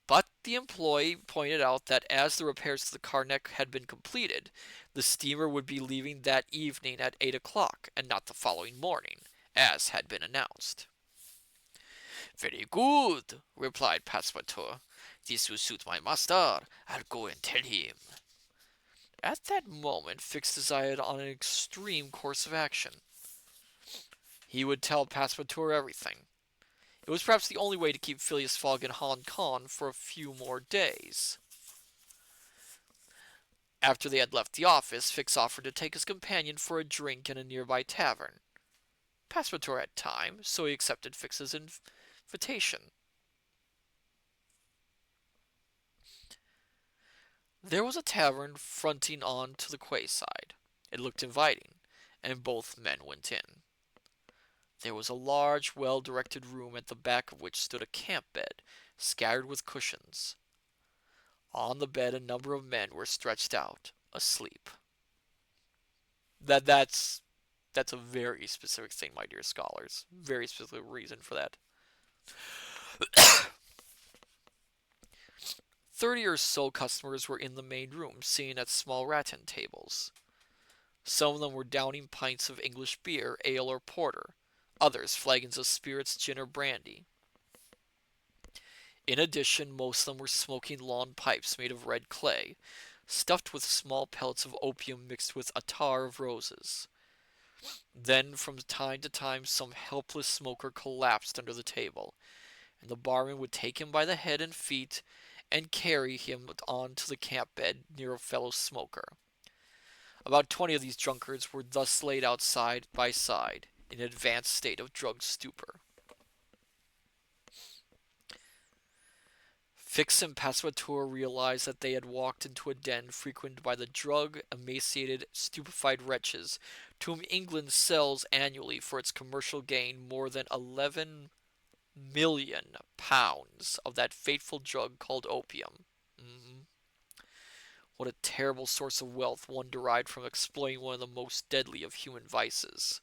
But the employee pointed out that as the repairs to the Carnatic had been completed, the steamer would be leaving that evening at 8 o'clock and not the following morning, as had been announced. "Very good," replied Passepartout. "This will suit my master. I'll go and tell him." At that moment Fix decided on an extreme course of action. He would tell Passepartout everything. It was perhaps the only way to keep Philias Fog in Hong Kong for a few more days. After they had left the office, Fix offered to take his companion for a drink in a nearby tavern. Passepartout had time, so he accepted Fix's invitation. There was a tavern fronting on to the quayside. It looked inviting, and both men went in. There was a large, well-directed room at the back of which stood a camp bed, scattered with cushions. On the bed a number of men were stretched out, asleep. That's a very specific thing, my dear scholars. Very specific reason for that. 30 or so customers were in the main room, sitting at small rattan tables. Some of them were downing pints of English beer, ale, or porter, others flagons of spirits, gin, or brandy. In addition, most of them were smoking long pipes made of red clay, stuffed with small pellets of opium mixed with attar of roses. Then, from time to time, some helpless smoker collapsed under the table, and the barman would take him by the head and feet and carry him on to the camp bed near a fellow smoker. About 20 of these drunkards were thus laid out side by side, in an advanced state of drugged stupor. Fix and Passepartout realized that they had walked into a den frequented by the drug-emaciated, stupefied wretches to whom England sells annually for its commercial gain more than 11 million pounds of that fateful drug called opium. What a terrible source of wealth one derived from exploiting one of the most deadly of human vices.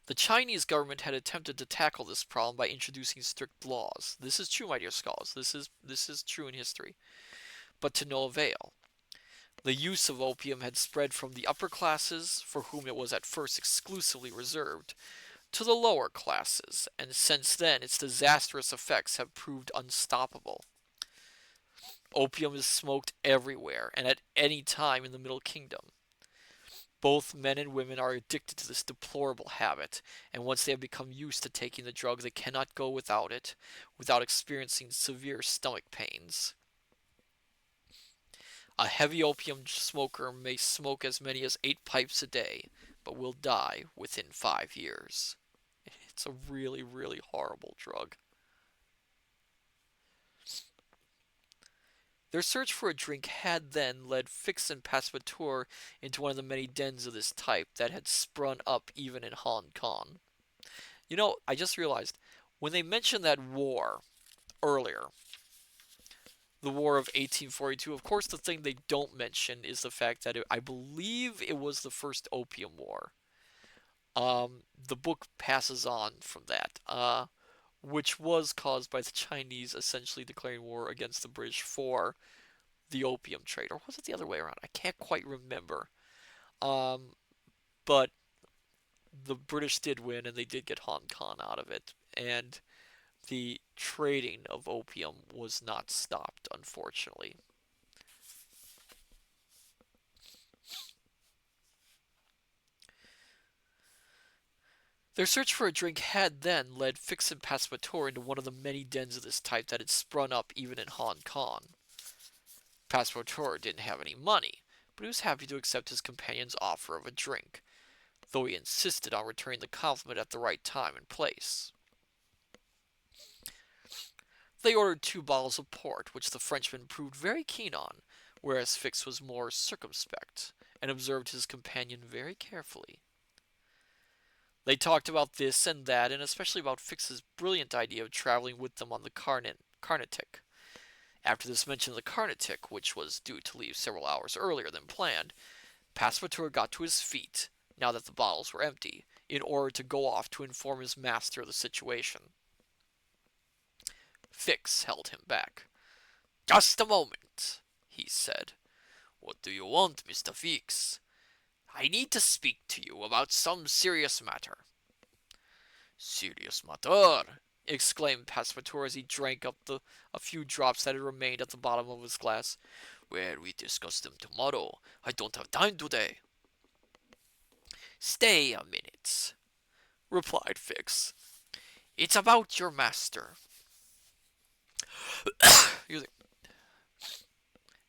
The Chinese government had attempted to tackle this problem by introducing strict laws. This is true, my dear scholars. This is true in history, but to no avail. The use of opium had spread from the upper classes, for whom it was at first exclusively reserved, to the lower classes, and since then its disastrous effects have proved unstoppable. Opium is smoked everywhere and at any time in the Middle Kingdom. Both men and women are addicted to this deplorable habit, and once they have become used to taking the drug, they cannot go without it without experiencing severe stomach pains. A heavy opium smoker may smoke as many as 8 pipes a day, but will die within 5 years. It's a really, really horrible drug. Their search for a drink had then led Fix and Passepartout into one of the many dens of this type that had sprung up even in Hong Kong. You know, I just realized when they mentioned that war earlier, the War of 1842, of course, the thing they don't mention is the fact that I believe it was the first Opium War. The book passes on from that, which was caused by the Chinese essentially declaring war against the British for the opium trade, or was it the other way around? I can't quite remember. Um, but the British did win, and they did get Hong Kong out of it, and the trading of opium was not stopped, unfortunately. Their search for a drink had then led Fix and Passepartout into one of the many dens of this type that had sprung up even in Hong Kong. Passepartout didn't have any money, but he was happy to accept his companion's offer of a drink, though he insisted on returning the compliment at the right time and place. They ordered 2 bottles of port, which the Frenchman proved very keen on, whereas Fix was more circumspect, and observed his companion very carefully. They talked about this and that, and especially about Fix's brilliant idea of traveling with them on the Carnatic. After this mention of the Carnatic, which was due to leave several hours earlier than planned, Passepartout got to his feet, now that the bottles were empty, in order to go off to inform his master of the situation. Fix held him back. "Just a moment," he said. "What do you want, Mr. Fix? I need to speak to you about some serious matter." "Serious matter!" exclaimed Passepartout as he drank up a few drops that had remained at the bottom of his glass. "Well, we discuss them tomorrow. I don't have time today." "Stay a minute," replied Fix. "It's about your master."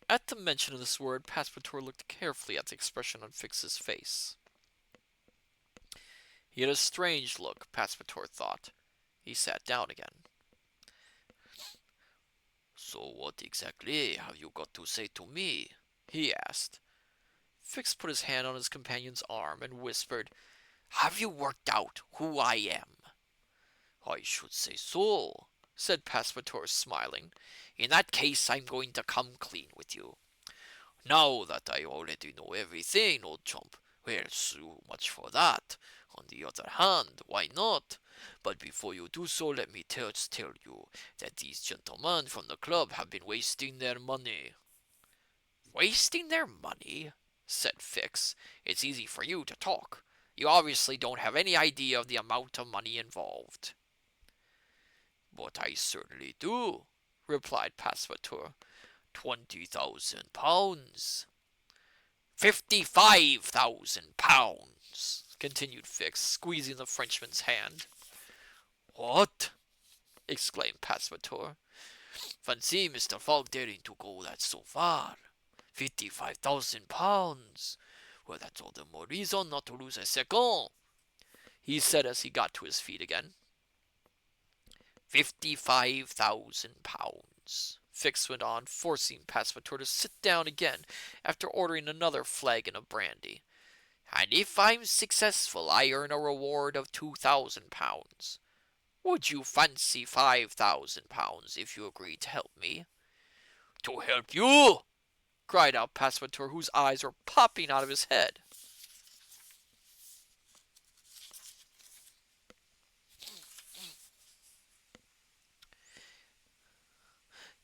At the mention of this word, Passepartout looked carefully at the expression on Fix's face. He had a strange look, Passepartout thought. He sat down again. "So what exactly have you got to say to me?" he asked. Fix put his hand on his companion's arm and whispered, "Have you worked out who I am?" "I should say so," said Passepartout, smiling. "In that case, I'm going to come clean with you. Now that I already know everything, old chump, well, so much for that. On the other hand, why not? But before you do so, let me tell you that these gentlemen from the club have been wasting their money." "Wasting their money?" said Fix. "It's easy for you to talk. You obviously don't have any idea of the amount of money involved." "But I certainly do," replied Passepartout. £20,000. £55,000, continued Fix, squeezing the Frenchman's hand. "What?" exclaimed Passepartout. "Fancy Mr. Fogg daring to go that so far. £55,000. Well, that's all the more reason not to lose a second," he said as he got to his feet again. £55,000, Fix went on, forcing Passepartout to sit down again after ordering another flagon of brandy. "And if I'm successful, I earn a reward of £2,000. Would you fancy £5,000 if you agreed to help me?" "To help you?" cried out Passepartout, whose eyes were popping out of his head.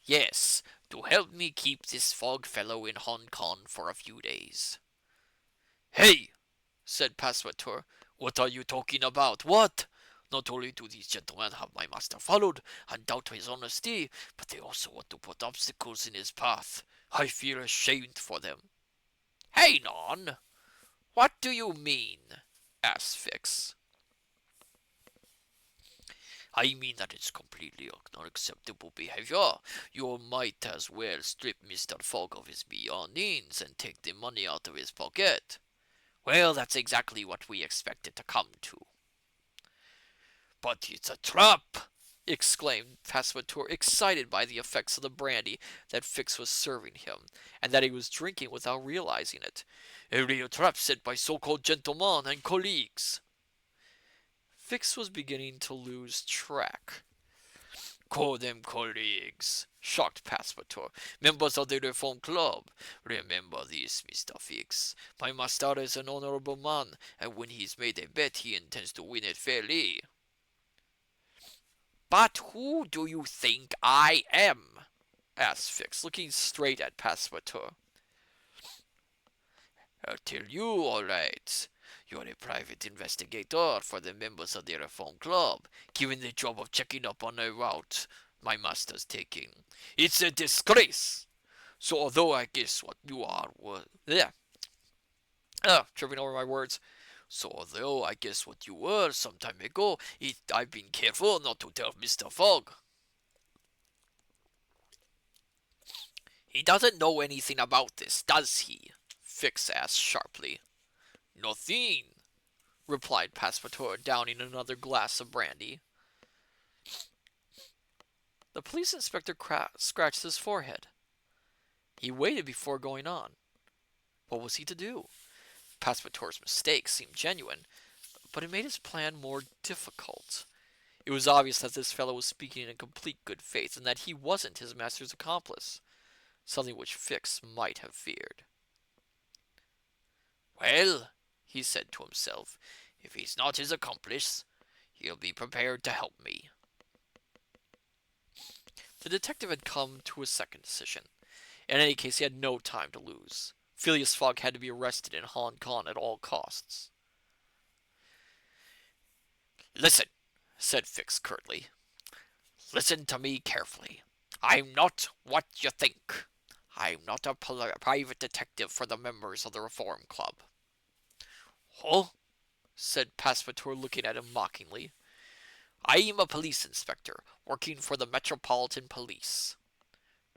Yes, to help me keep this Fog fellow in Hong Kong for a few days. Hey, said Passepartout, what are you talking about? What? Not only do these gentlemen have my master followed and doubt his honesty, but they also want to put obstacles in his path. I feel ashamed for them. Hey, non! What do you mean? Asked Fix. I mean that it's completely unacceptable behavior. You might as well strip Mr. Fogg of his belongings and take the money out of his pocket. Well, that's exactly what we expected to come to. But it's a trap! Exclaimed Passepartout, excited by the effects of the brandy that Fix was serving him, and that he was drinking without realizing it. A real trap set by so-called gentlemen and colleagues. Fix was beginning to lose track. Call them colleagues, shocked Passepartout. Members of the Reform Club. Remember this, Mr. Fix. My master is an honorable man, and when he's made a bet, he intends to win it fairly. But who do you think I am? Asked Fix, looking straight at Passepartout. I'll tell you, all right. You're a private investigator for the members of the Reform Club, given the job of checking up on a route my master's taking. It's a disgrace. So although I guess what you are was tripping over my words. So although I guess what you were some time ago, I've been careful not to tell Mr. Fogg. He doesn't know anything about this, does he? Fix asked sharply. Nothing, replied Passepartout, downing another glass of brandy. The police inspector scratched his forehead. He waited before going on. What was he to do? Passepartout's mistake seemed genuine, but it made his plan more difficult. It was obvious that this fellow was speaking in complete good faith, and that he wasn't his master's accomplice, something which Fix might have feared. Well, he said to himself, if he's not his accomplice, he'll be prepared to help me. The detective had come to a second decision. In any case, he had no time to lose. Philias Fog had to be arrested in Hong Kong at all costs. Listen, said Fix curtly. Listen to me carefully. I'm not what you think. I'm not a private detective for the members of the Reform Club. Huh? Said Passepartout, looking at him mockingly. I am a police inspector, working for the Metropolitan Police.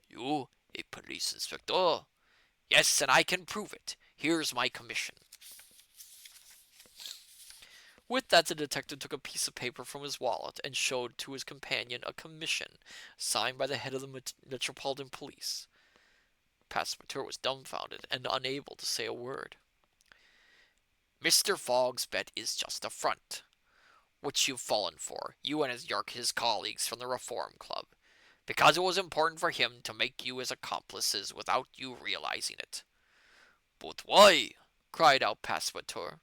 You, a police inspector? Yes, and I can prove it. Here's my commission. With that, the detective took a piece of paper from his wallet and showed to his companion a commission signed by the head of the Metropolitan Police. Passepartout was dumbfounded and unable to say a word. Mr. Fogg's bet is just a front, which you've fallen for, you and his colleagues from the Reform Club, because it was important for him to make you his accomplices without you realizing it. But why? Cried out Passepartout.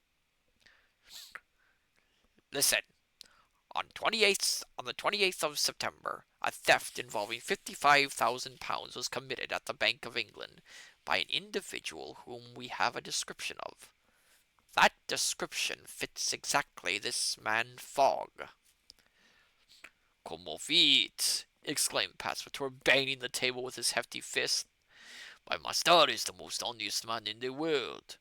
Listen. On the 28th of September, a theft involving £55,000 was committed at the Bank of England by an individual whom we have a description of. That description fits exactly this man Fogg. Como fit? Exclaimed Passepartout, banging the table with his hefty fist. My master is the most honest man in the world.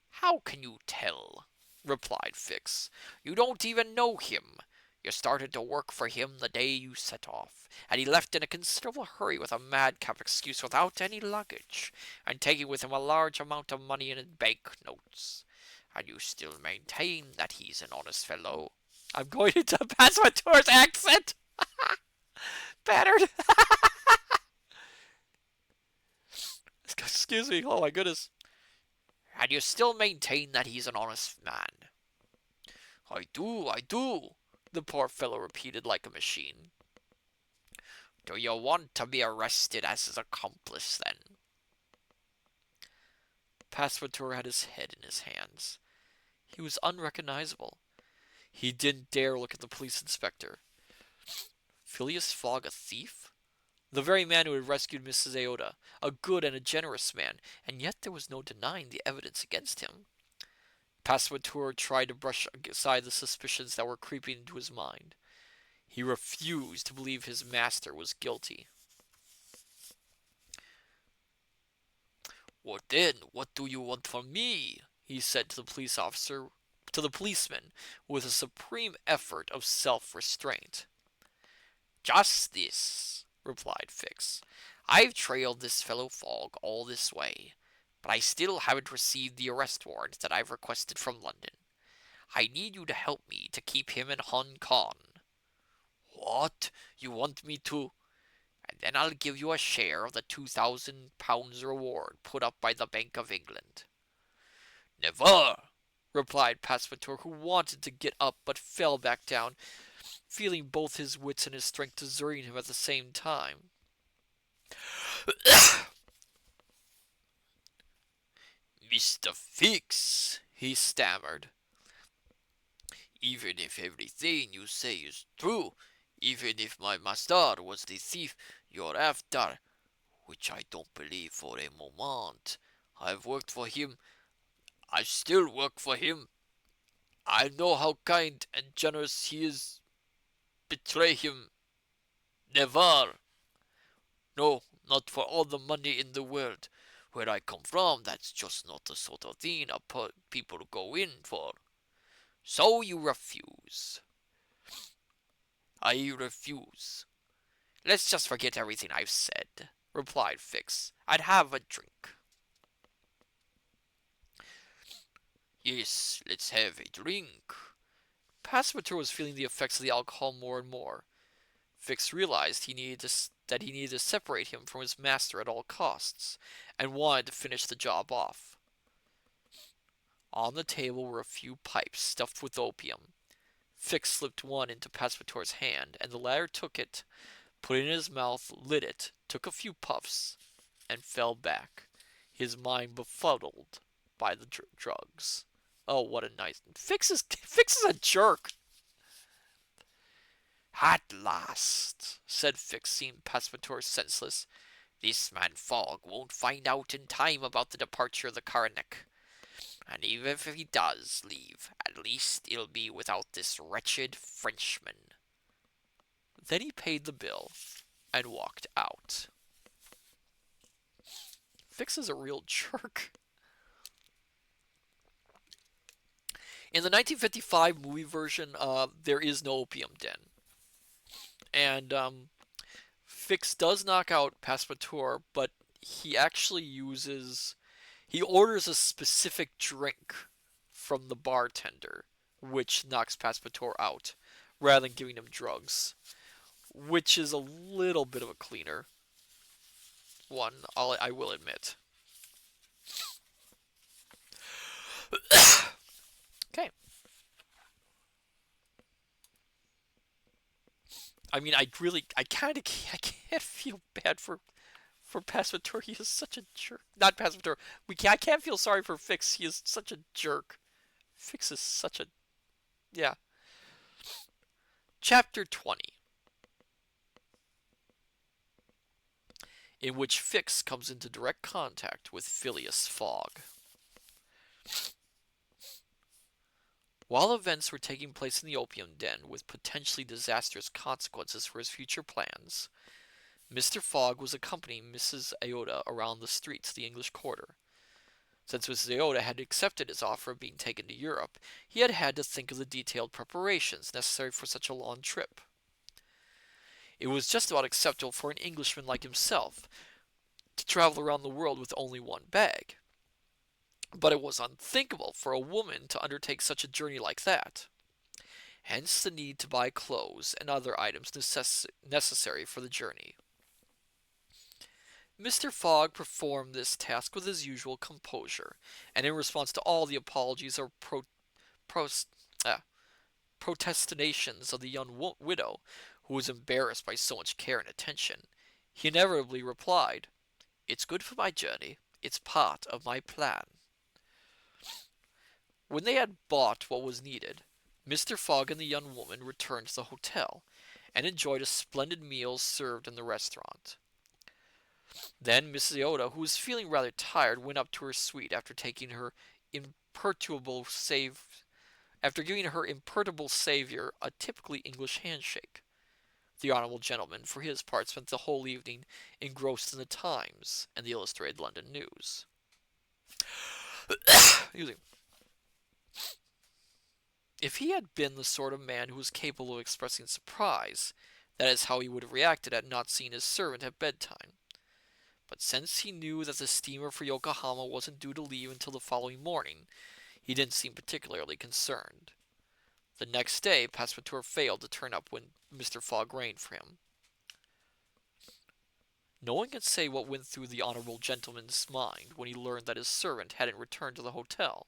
How can you tell? Replied Fix. You don't even know him. You started to work for him the day you set off, and he left in a considerable hurry with a madcap excuse without any luggage, and taking with him a large amount of money in bank notes. And you still maintain that he's an honest fellow. I'm going into Passepartout's accent. Battered. Excuse me. Oh my goodness. And you still maintain that he's an honest man. I do, the poor fellow repeated like a machine. Do you want to be arrested as his accomplice, then? Passepartout had his head in his hands. He was unrecognizable. He didn't dare look at the police inspector. Phileas Fogg a thief? The very man who had rescued Mrs. Aota, a good and a generous man, and yet there was no denying the evidence against him. Passepartout tried to brush aside the suspicions that were creeping into his mind. He refused to believe his master was guilty. "What then? What do you want from me?" he said to the policeman, with a supreme effort of self-restraint. "Just this," replied Fix. "I've trailed this fellow Fogg all this way, but I still haven't received the arrest warrant that I've requested from London. I need you to help me to keep him in Hong Kong." "What? You want me to—" "And then I'll give you a share of the £2,000 reward put up by the Bank of England." "Never!" replied Passepartout, who wanted to get up but fell back down, feeling both his wits and his strength deserting him at the same time. "Mr. Fix," he stammered, "even if everything you say is true, even if my master was the thief you're after, which I don't believe for a moment, I've worked for him, I still work for him. I know how kind and generous he is. Betray him. Never. No, not for all the money in the world. Where I come from, that's just not the sort of thing people go in for. So you refuse." "I refuse. Let's just forget everything I've said," replied Fix. "I'd have a drink." "Yes, let's have a drink." Passepartout was feeling the effects of the alcohol more and more. Fix realized that he needed to separate him from his master at all costs, and wanted to finish the job off. On the table were a few pipes stuffed with opium. Fix slipped one into Passepartout's hand, and the latter took it, put it in his mouth, lit it, took a few puffs, and fell back, his mind befuddled by the drugs. Oh, what a nice... Fix is a jerk! "At last," said Fix, seeing Passepartout senseless. "This man Fogg won't find out in time about the departure of the Coronet. And even if he does leave, at least it'll be without this wretched Frenchman." Then he paid the bill and walked out. Fix is a real jerk. In the 1955 movie version, there is no opium den. And Fix does knock out Passepartout, but he actually he orders a specific drink from the bartender, which knocks Passepartout out, rather than giving him drugs, which is a little bit of a cleaner one, I will admit. Okay. I mean, I can't feel bad for Passepartout. He is such a jerk. Not Passepartout. I can't feel sorry for Fix. He is such a jerk. Fix is such a, yeah. Chapter 20, in which Fix comes into direct contact with Philias Fog. While events were taking place in the opium den with potentially disastrous consequences for his future plans, Mr. Fogg was accompanying Mrs. Aota around the streets of the English Quarter. Since Mrs. Aota had accepted his offer of being taken to Europe, he had had to think of the detailed preparations necessary for such a long trip. It was just about acceptable for an Englishman like himself to travel around the world with only one bag. But it was unthinkable for a woman to undertake such a journey like that. Hence the need to buy clothes and other items necessary for the journey. Mr. Fogg performed this task with his usual composure, and in response to all the apologies or protestations of the young widow, who was embarrassed by so much care and attention, he inevitably replied, "It's good for my journey. It's part of my plan." When they had bought what was needed, Mr. Fogg and the young woman returned to the hotel, and enjoyed a splendid meal served in the restaurant. Then Mrs. Iota, who was feeling rather tired, went up to her suite imperturbable save after giving her imperturbable savior a typically English handshake. The honorable gentleman, for his part, spent the whole evening engrossed in the Times and the Illustrated London News. If he had been the sort of man who was capable of expressing surprise, that is how he would have reacted at not seeing his servant at bedtime. But since he knew that the steamer for Yokohama wasn't due to leave until the following morning, he didn't seem particularly concerned. The next day, Passepartout failed to turn up when Mr. Fogg rang for him. No one can say what went through the honorable gentleman's mind when he learned that his servant hadn't returned to the hotel.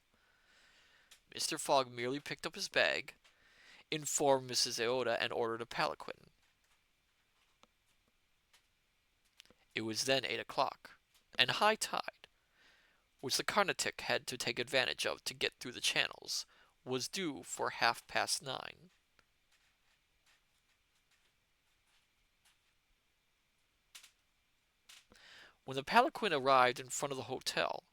Mr. Fogg merely picked up his bag, informed Mrs. Iota, and ordered a palanquin. It was then 8 o'clock, and high tide, which the Carnatic had to take advantage of to get through the channels, was due for 9:30. When the palanquin arrived in front of the hotel,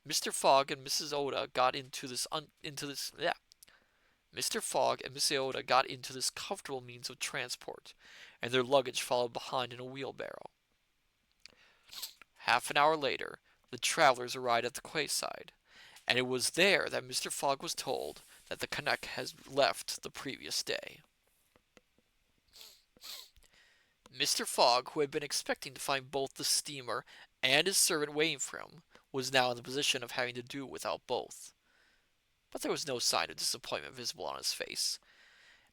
Mr. Fogg and Mrs. Oda got into this Mr. Fogg and Miss Iota got into this comfortable means of transport, and their luggage followed behind in a wheelbarrow. Half an hour later, the travelers arrived at the quayside, and it was there that Mr. Fogg was told that the Quinox had left the previous day. Mr. Fogg, who had been expecting to find both the steamer and his servant waiting for him, was now in the position of having to do without both. But there was no sign of disappointment visible on his face,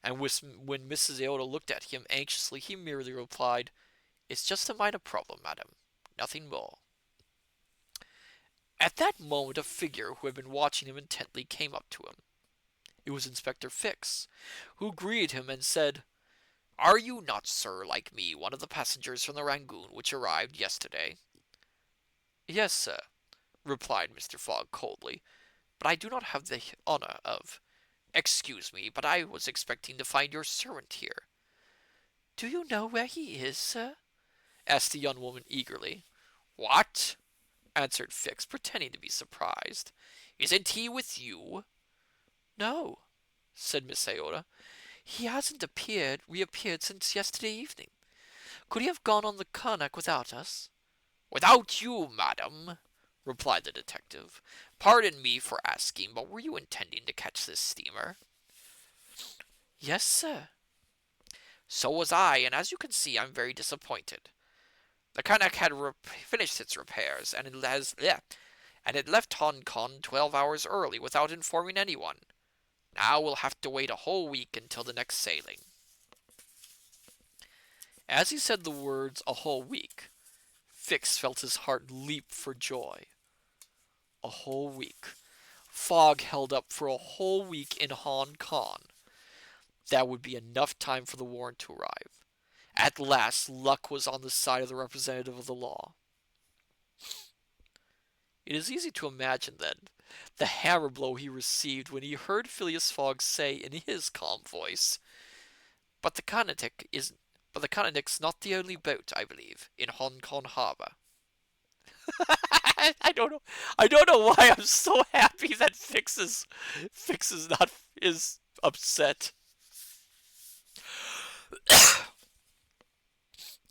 and when Mrs. Iota looked at him anxiously, he merely replied, "It's just a minor problem, madam. Nothing more." At that moment a figure who had been watching him intently came up to him. It was Inspector Fix, who greeted him and said, "Are you not, sir, like me, one of the passengers from the Rangoon which arrived yesterday?" "Yes, sir," replied Mr. Fogg coldly, "but I do not have the honor of—" "Excuse me, but I was expecting to find your servant here." "Do you know where he is, sir?" asked the young woman eagerly. "What?" answered Fix, pretending to be surprised. "Isn't he with you?" "No," said Miss Iota. "He hasn't reappeared since yesterday evening. Could he have gone on the Carnac without us?" "Without you, madam?" replied the detective. "Pardon me for asking, but were you intending to catch this steamer?" "Yes, sir." "So was I, and as you can see, I'm very disappointed. The Carnac had finished its repairs, and it left Hong Kong 12 hours early without informing anyone. Now we'll have to wait a whole week until the next sailing." As he said the words "a whole week," Fix felt his heart leap for joy. A whole week. Fogg held up for a whole week in Hong Kong. That would be enough time for the warrant to arrive. At last, luck was on the side of the representative of the law. It is easy to imagine, then, the hammer blow he received when he heard Phileas Fogg say in his calm voice, "But the Carnatic's not the only boat, I believe, in Hong Kong harbor." I don't know. I don't know why I'm so happy that Fix is upset.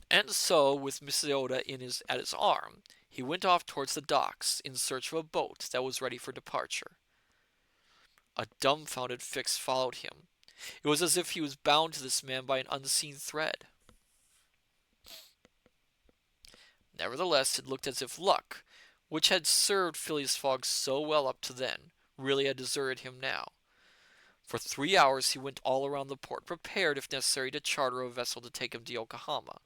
And so, with Miss Iota at his arm, he went off towards the docks in search of a boat that was ready for departure. A dumbfounded Fix followed him. It was as if he was bound to this man by an unseen thread. Nevertheless, it looked as if luck, which had served Phileas Fogg so well up to then, really had deserted him now. For 3 hours he went all around the port, prepared, if necessary, to charter a vessel to take him to Yokohama.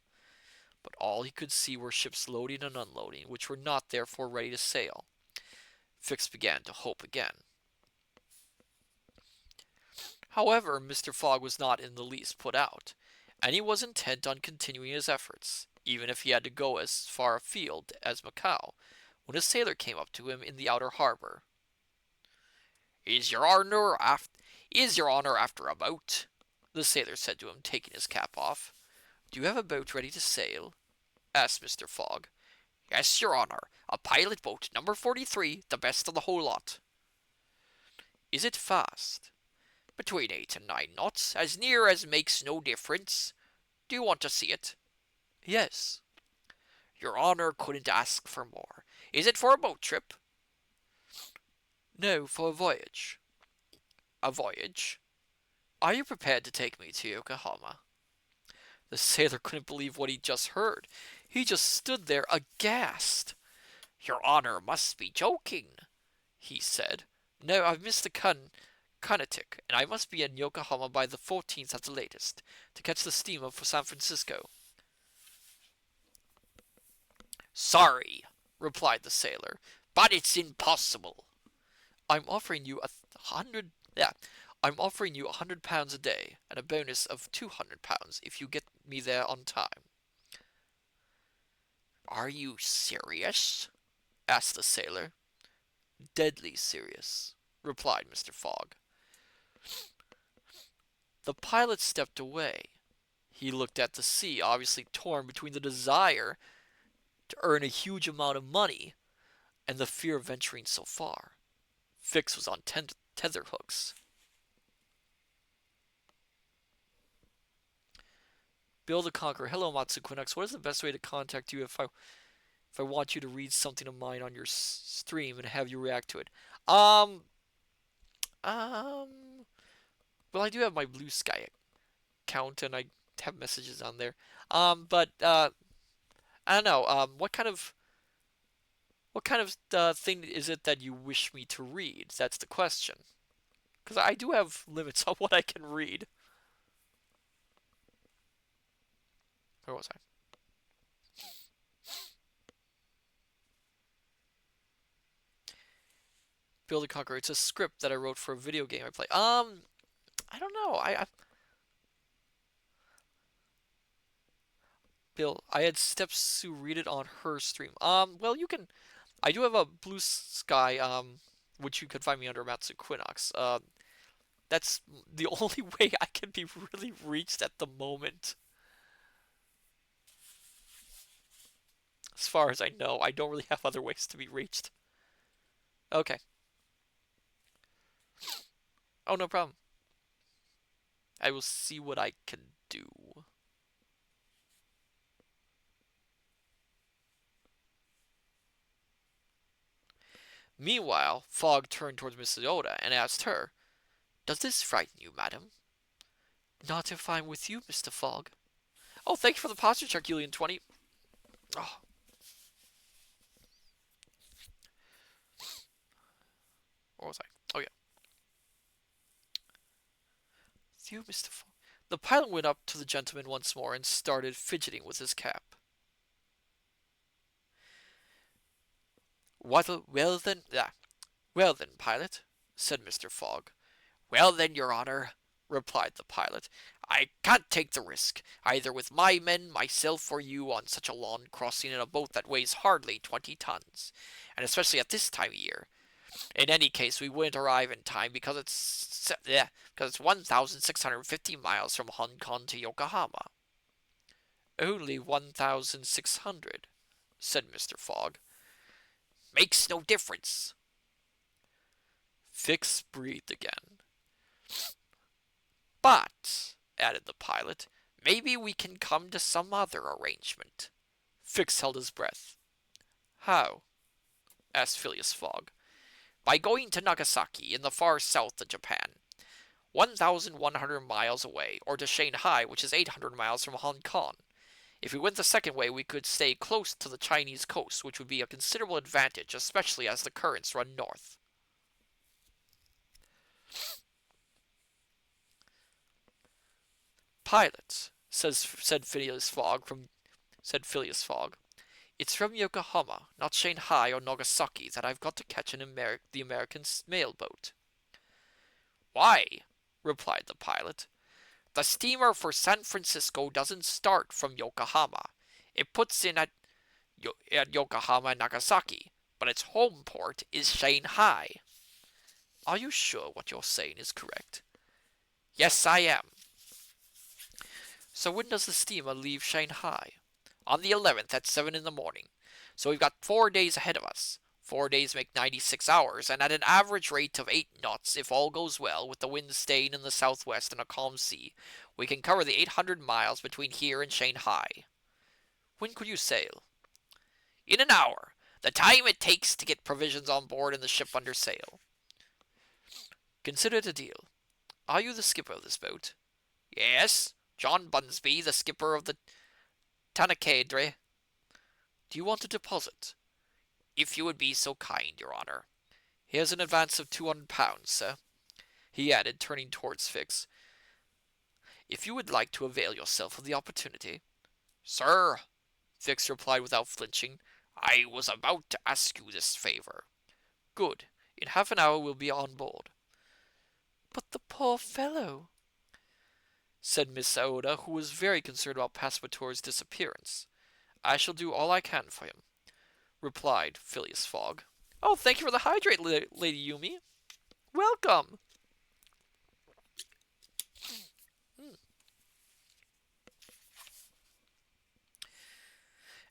But all he could see were ships loading and unloading, which were not therefore ready to sail. Fix began to hope again. However, Mr. Fogg was not in the least put out, and he was intent on continuing his efforts, even if he had to go as far afield as Macao, when a sailor came up to him in the outer harbor. Is your honor after a boat?" the sailor said to him, taking his cap off. Do you have a boat ready to sail? Asked Mr. Fogg. Yes, your honor. A pilot boat, number 43, the best of the whole lot. Is it fast? Between 8 and 9 knots, as near as makes no difference. Do you want to see it? Yes. Your honor couldn't ask for more. Is it for a boat trip? No, for a voyage. A voyage? Are you prepared to take me to Yokohama? The sailor couldn't believe what he'd just heard. He just stood there aghast. Your honor must be joking, he said. No, I've missed the Carnatic, and I must be in Yokohama by the 14th at the latest, to catch the steamer for San Francisco. Sorry, replied the sailor, but it's impossible. I'm offering you I'm offering you £100 a day and a bonus of £200 if you get me there on time. Are you serious? Asked the sailor. Deadly serious, replied Mr. Fogg. The pilot stepped away. He looked at the sea, obviously torn between the desire to earn a huge amount of money and the fear of venturing so far. Fix was on tether hooks. Bill the Conqueror. Hello, Matsu Quinox. What is the best way to contact you if I want you to read something of mine on your stream and have you react to it? Um, um. Well, I do have my Blue Sky account and I have messages on there. But I don't know. What kind of thing is it that you wish me to read? That's the question. Because I do have limits on what I can read. Where was I? Build a Conqueror. It's a script that I wrote for a video game I play. I don't know. Bill, I had Steps Sue read it on her stream. Well, you can. I do have a Blue Sky, which you can find me under Matsu Quinox. That's the only way I can be really reached at the moment. As far as I know, I don't really have other ways to be reached. Okay. Oh, no problem. I will see what I can do. Meanwhile, Fogg turned towards Mrs. Oda and asked her, Does this frighten you, madam? Not if I'm with you, Mr. Fogg. Oh, thank you for the posture check, Julian20. Oh. Where was I? Oh, yeah. With you, Mr. Fogg. The pilot went up to the gentleman once more and started fidgeting with his cap. Well then, pilot, said Mr. Fogg. Well then, your honor, replied the pilot, I can't take the risk, either with my men, myself, or you, on such a long crossing in a boat that weighs hardly 20 tons, and especially at this time of year. In any case, we wouldn't arrive in time because it's 1,650 miles from Hong Kong to Yokohama. Only 1,600, said Mr. Fogg. Makes no difference. Fix breathed again. But, added the pilot, maybe we can come to some other arrangement. Fix held his breath. How? Asked Philias Fog. By going to Nagasaki in the far south of Japan, 1,100 miles away, or to Shanghai, which is 800 miles from Hong Kong. If we went the second way, we could stay close to the Chinese coast, which would be a considerable advantage, especially as the currents run north. Pilot, said Phileas Fogg. It's from Yokohama, not Shanghai or Nagasaki, that I've got to catch the American mail boat. Why? Replied the pilot. The steamer for San Francisco doesn't start from Yokohama. It puts in at Yokohama and Nagasaki, but its home port is Shanghai. Are you sure what you're saying is correct? Yes, I am. So when does the steamer leave Shanghai? On the 11th at 7 in the morning. So we've got 4 days ahead of us. 4 days make 96 hours, and at an average rate of 8 knots, if all goes well, with the wind staying in the southwest and a calm sea, we can cover the 800 miles between here and Shanghai. When could you sail? In an hour. The time it takes to get provisions on board and the ship under sail. Consider it a deal. Are you the skipper of this boat? Yes. John Bunsby, the skipper of the Tanakadre. Do you want a deposit? If you would be so kind, your honor. Here's an advance of £200, sir, he added, turning towards Fix. If you would like to avail yourself of the opportunity. Sir, Fix replied without flinching, I was about to ask you this favor. Good. In half an hour we'll be on board. But the poor fellow, said Miss Aoda, who was very concerned about Passpartour's disappearance. I shall do all I can for him, replied Philias Fog. Oh, thank you for the hydrate, Lady Yumi. Welcome.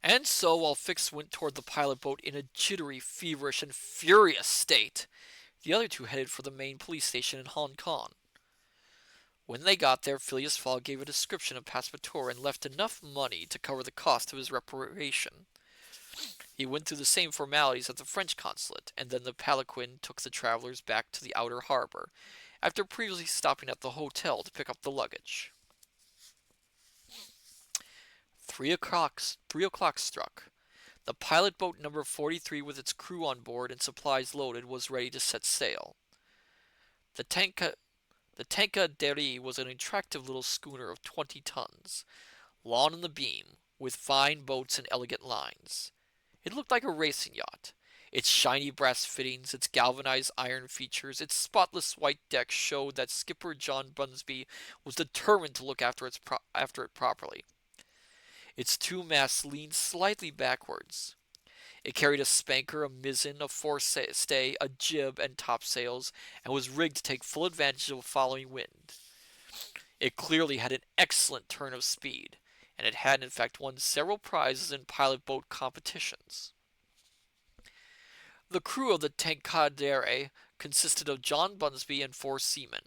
And so, while Fix went toward the pilot boat in a jittery, feverish, and furious state, the other two headed for the main police station in Hong Kong. When they got there, Phileas Fogg gave a description of Passepartout and left enough money to cover the cost of his reparation. He went through the same formalities at the French consulate, and then the palanquin took the travelers back to the outer harbor, after previously stopping at the hotel to pick up the luggage. 3 o'clock struck. The pilot boat number 43 with its crew on board and supplies loaded was ready to set sail. The Tankadere was an attractive little schooner of 20 tons, long in the beam, with fine boats and elegant lines. It looked like a racing yacht. Its shiny brass fittings, its galvanized iron features, its spotless white deck showed that skipper John Bunsby was determined to look after it properly. Its two masts leaned slightly backwards. It carried a spanker, a mizzen, a forestay, a jib, and topsails, and was rigged to take full advantage of a following wind. It clearly had an excellent turn of speed, and it had in fact won several prizes in pilot boat competitions. The crew of the Tankadere consisted of John Bunsby and 4 seamen.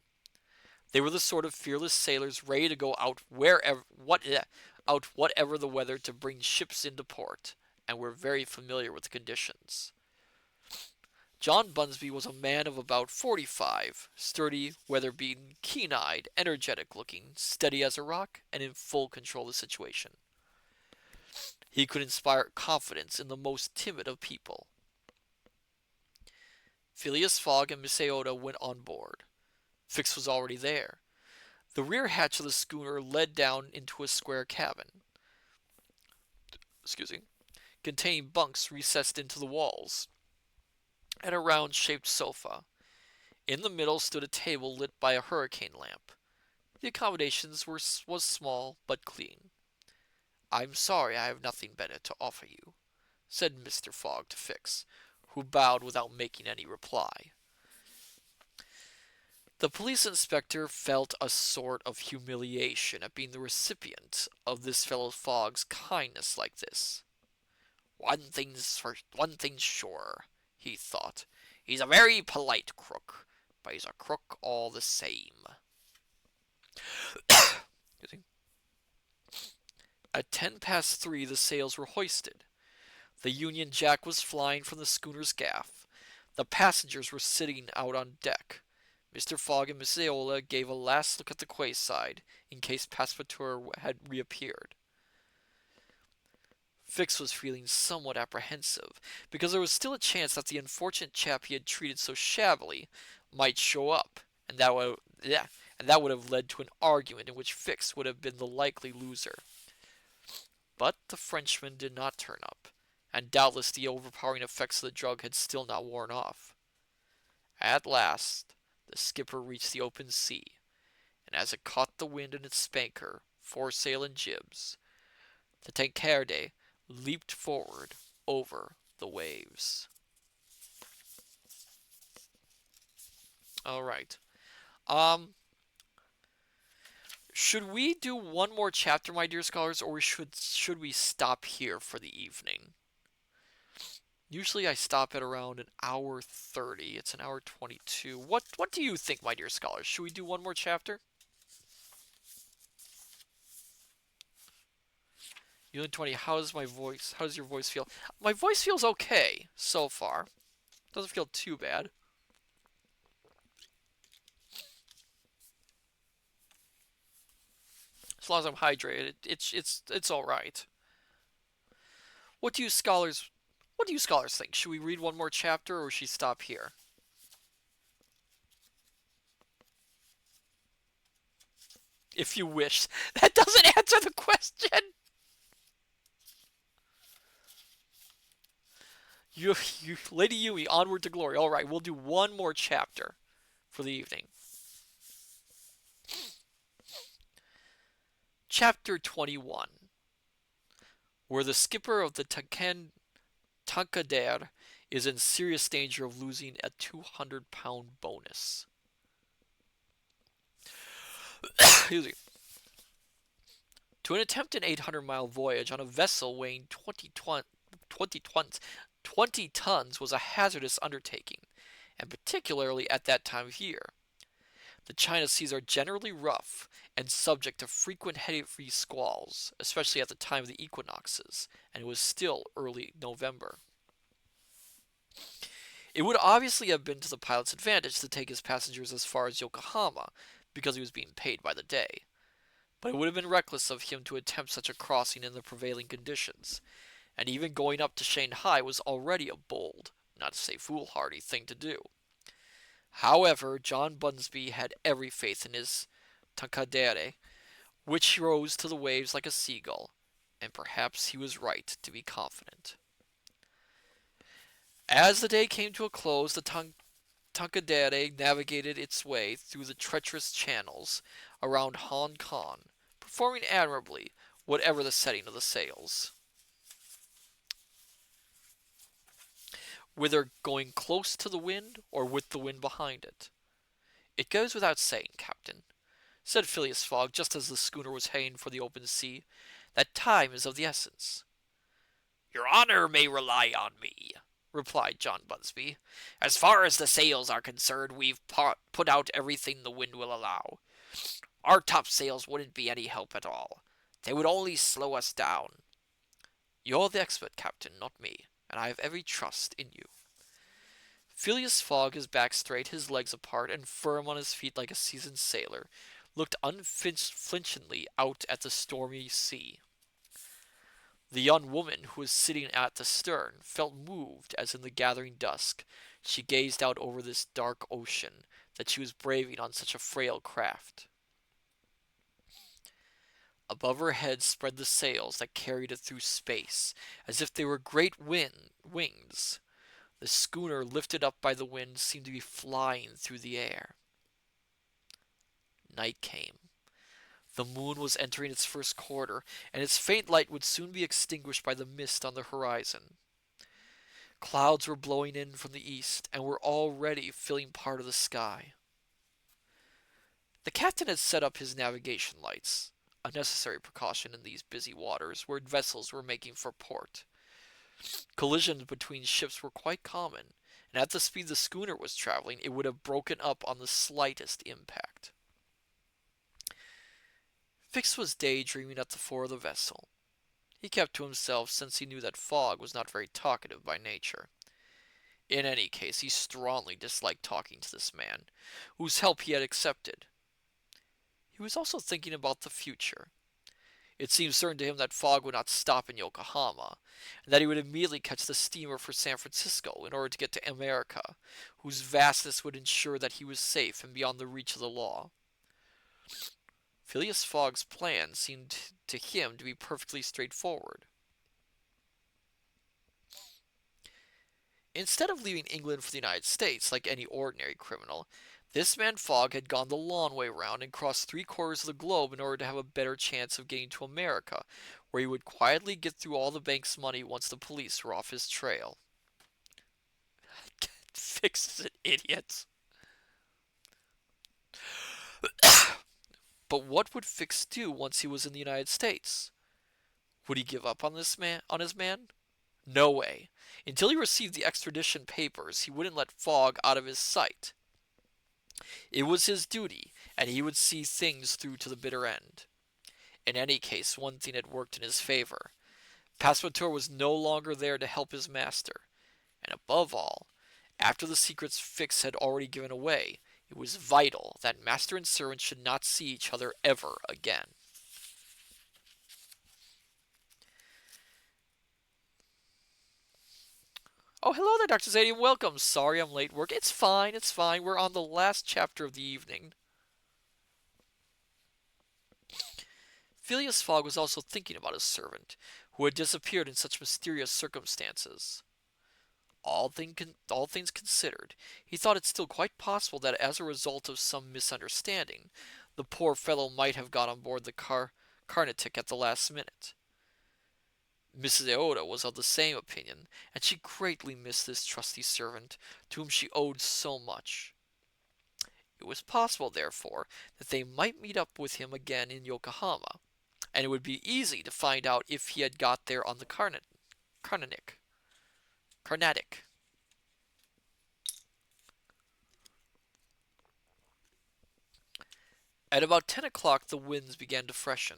They were the sort of fearless sailors ready to go out whatever the weather to bring ships into port, and were very familiar with the conditions. John Bunsby was a man of about 45, sturdy, weather-beaten, keen-eyed, energetic-looking, steady as a rock, and in full control of the situation. He could inspire confidence in the most timid of people. Phileas Fogg and Miss Aoda went on board. Fix was already there. The rear hatch of the schooner led down into a square cabin, containing bunks recessed into the walls, and a round-shaped sofa. In the middle stood a table lit by a hurricane lamp. The accommodations was small but clean. I'm sorry I have nothing better to offer you, said Mr. Fogg to Fix, who bowed without making any reply. The police inspector felt a sort of humiliation at being the recipient of this fellow Fogg's kindness like this. One thing's sure, he thought. He's a very polite crook, but he's a crook all the same. At 3:10 the sails were hoisted. The Union Jack was flying from the schooner's gaff. The passengers were sitting out on deck. Mr. Fogg and Miss Aola gave a last look at the quayside, in case Passepartout had reappeared. Fix was feeling somewhat apprehensive, because there was still a chance that the unfortunate chap he had treated so shabbily might show up, and that would have led to an argument in which Fix would have been the likely loser. But the Frenchman did not turn up, and doubtless the overpowering effects of the drug had still not worn off. At last, the skipper reached the open sea, and as it caught the wind in its spanker, foresail, and jibs, the Tankerde leaped forward over the waves. All right. Should we do one more chapter, my dear scholars, or should we stop here for the evening? Usually I stop at around an hour 30. It's an hour 22. What do you think, my dear scholars? Should we do one more chapter? Unit 20, how does your voice feel? My voice feels okay so far. Doesn't feel too bad. As long as I'm hydrated, it's all right. What do you scholars what do you scholars think? Should we read one more chapter or should we stop here? If you wish. That doesn't answer the question. Lady Yui, onward to glory. All right, we'll do one more chapter for the evening. Chapter 21, where the skipper of the Tankadere is in serious danger of losing a 200-pound bonus. Excuse me. To attempt an 800-mile voyage on a vessel weighing 20 tons was a hazardous undertaking, and particularly at that time of year. The China seas are generally rough and subject to frequent heavy squalls, especially at the time of the equinoxes, and it was still early November. It would obviously have been to the pilot's advantage to take his passengers as far as Yokohama, because he was being paid by the day. But it would have been reckless of him to attempt such a crossing in the prevailing conditions, and even going up to Shanghai was already a bold, not to say foolhardy, thing to do. However, John Bunsby had every faith in his Tankadere, which rose to the waves like a seagull, and perhaps he was right to be confident. As the day came to a close, the Tankadere navigated its way through the treacherous channels around Hong Kong, performing admirably, whatever the setting of the sails. Whether going close to the wind or with the wind behind it. It goes without saying, Captain, said Phileas Fogg just as the schooner was heading for the open sea, that time is of the essence. Your honor may rely on me, replied John Bunsby. As far as the sails are concerned, we've put out everything the wind will allow. Our topsails wouldn't be any help at all. They would only slow us down. You're the expert, Captain, not me, and I have every trust in you. Phileas Fogg, his back straight, his legs apart, and firm on his feet like a seasoned sailor, looked unflinchingly out at the stormy sea. The young woman who was sitting at the stern felt moved as in the gathering dusk she gazed out over this dark ocean that she was braving on such a frail craft. Above her head spread the sails that carried it through space, as if they were great wings. The schooner, lifted up by the wind, seemed to be flying through the air. Night came. The moon was entering its first quarter, and its faint light would soon be extinguished by the mist on the horizon. Clouds were blowing in from the east, and were already filling part of the sky. The captain had set up his navigation lights, a necessary precaution in these busy waters where vessels were making for port. Collisions between ships were quite common, and at the speed the schooner was traveling, it would have broken up on the slightest impact. Fix was daydreaming at the fore of the vessel. He kept to himself, since he knew that Fogg was not very talkative by nature. In any case, he strongly disliked talking to this man, whose help he had accepted. He was also thinking about the future. It seemed certain to him that Fogg would not stop in Yokohama, and that he would immediately catch the steamer for San Francisco in order to get to America, whose vastness would ensure that he was safe and beyond the reach of the law. Phileas Fogg's plan seemed to him to be perfectly straightforward. Instead of leaving England for the United States like any ordinary criminal, this man Fogg had gone the long way round and crossed 3/4 of the globe in order to have a better chance of getting to America, where he would quietly get through all the bank's money once the police were off his trail. Fix is an idiot. But what would Fix do once he was in the United States? Would he give up on his man? No way. Until he received the extradition papers, he wouldn't let Fogg out of his sight. It was his duty, and he would see things through to the bitter end. In any case, one thing had worked in his favor. Passepartout was no longer there to help his master, and above all, after the secrets Fix had already given away, it was vital that master and servant should not see each other ever again. Oh, hello there, Dr. Zadian. Welcome. Sorry I'm late work. It's fine, it's fine. We're on the last chapter of the evening. Phileas Fogg was also thinking about his servant, who had disappeared in such mysterious circumstances. All things considered, he thought it still quite possible that as a result of some misunderstanding, the poor fellow might have got on board the Carnatic at the last minute. Mrs. Iota was of the same opinion, and she greatly missed this trusty servant, to whom she owed so much. It was possible, therefore, that they might meet up with him again in Yokohama, and it would be easy to find out if he had got there on the Carnatic. Carnatic. At about 10 o'clock the winds began to freshen.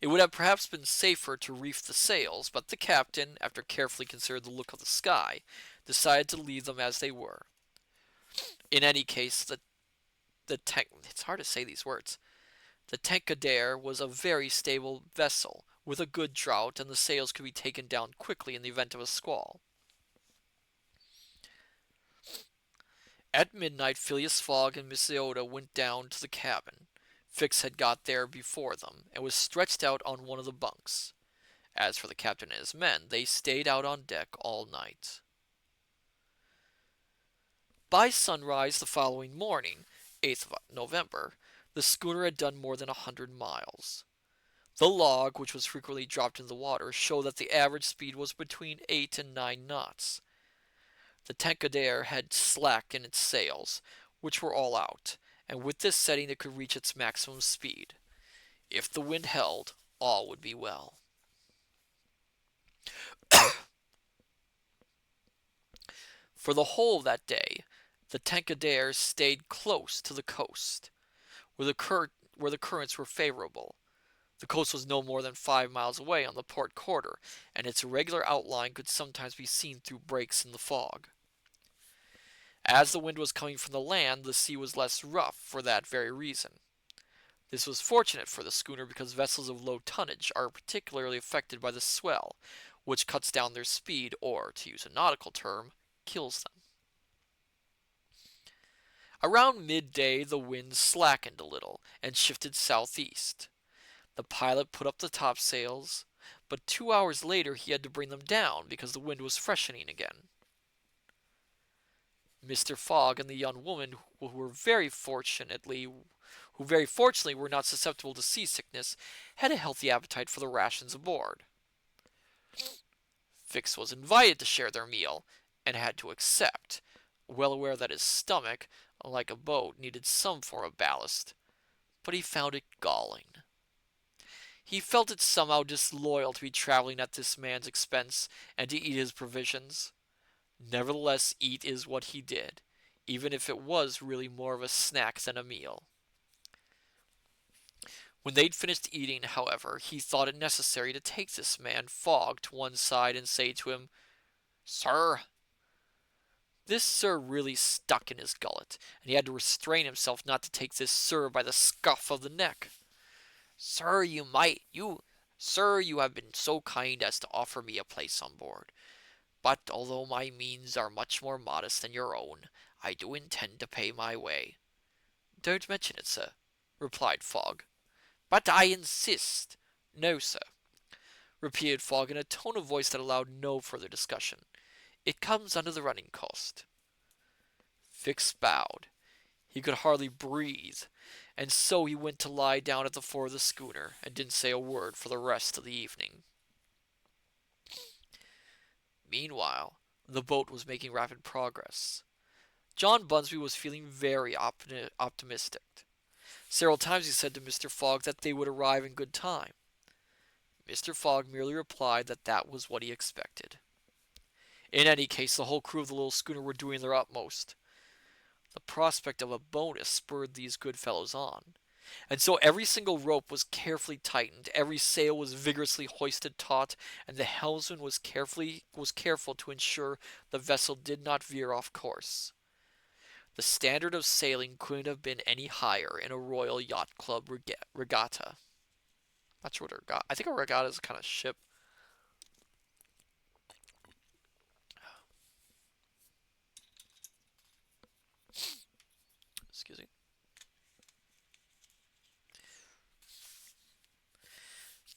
It would have perhaps been safer to reef the sails, but the captain, after carefully considering the look of the sky, decided to leave them as they were. In any case, it's hard to say these words. The Tankadere was a very stable vessel, with a good draught, and the sails could be taken down quickly in the event of a squall. At midnight Phileas Fogg and Miss Iota went down to the cabin. Fix had got there before them, and was stretched out on one of the bunks. As for the captain and his men, they stayed out on deck all night. By sunrise the following morning, 8th of November, the schooner had done more than 100 miles. The log, which was frequently dropped into the water, showed that the average speed was between 8 and 9 knots. The Tankadere had slack in its sails, which were all out, and with this setting it could reach its maximum speed. If the wind held, all would be well. For the whole of that day, the Tankadere stayed close to the coast, where the currents were favorable. The coast was no more than 5 miles away on the port quarter, and its irregular outline could sometimes be seen through breaks in the fog. As the wind was coming from the land, the sea was less rough for that very reason. This was fortunate for the schooner because vessels of low tonnage are particularly affected by the swell, which cuts down their speed or, to use a nautical term, kills them. Around midday the wind slackened a little and shifted southeast. The pilot put up the topsails, but 2 hours later he had to bring them down because the wind was freshening again. Mr. Fogg and the young woman, who very fortunately were not susceptible to seasickness, had a healthy appetite for the rations aboard. Fix was invited to share their meal, and had to accept, well aware that his stomach, like a boat, needed some form of ballast, but he found it galling. He felt it somehow disloyal to be traveling at this man's expense and to eat his provisions. Nevertheless, eat is what he did, even if it was really more of a snack than a meal. When they'd finished eating, however, he thought it necessary to take this man Fogg to one side and say to him, "Sir." This "sir" really stuck in his gullet, and he had to restrain himself not to take this "sir" by the scuff of the neck. "Sir, sir, you have been so kind as to offer me a place on board. But although my means are much more modest than your own, I do intend to pay my way." "Don't mention it, sir," replied Fogg. "But I insist." "No, sir," repeated Fogg in a tone of voice that allowed no further discussion. "It comes under the running cost." Fix bowed. He could hardly breathe, and so he went to lie down at the fore of the schooner, and didn't say a word for the rest of the evening. Meanwhile, the boat was making rapid progress. John Bunsby was feeling very optimistic. Several times he said to Mr. Fogg that they would arrive in good time. Mr. Fogg merely replied that that was what he expected. In any case, the whole crew of the little schooner were doing their utmost. The prospect of a bonus spurred these good fellows on, and so every single rope was carefully tightened, every sail was vigorously hoisted taut, and the helmsman was careful to ensure the vessel did not veer off course. The standard of sailing couldn't have been any higher in a Royal Yacht Club regatta. Not sure what a regatta. I think a regatta is a kind of ship. Excuse me.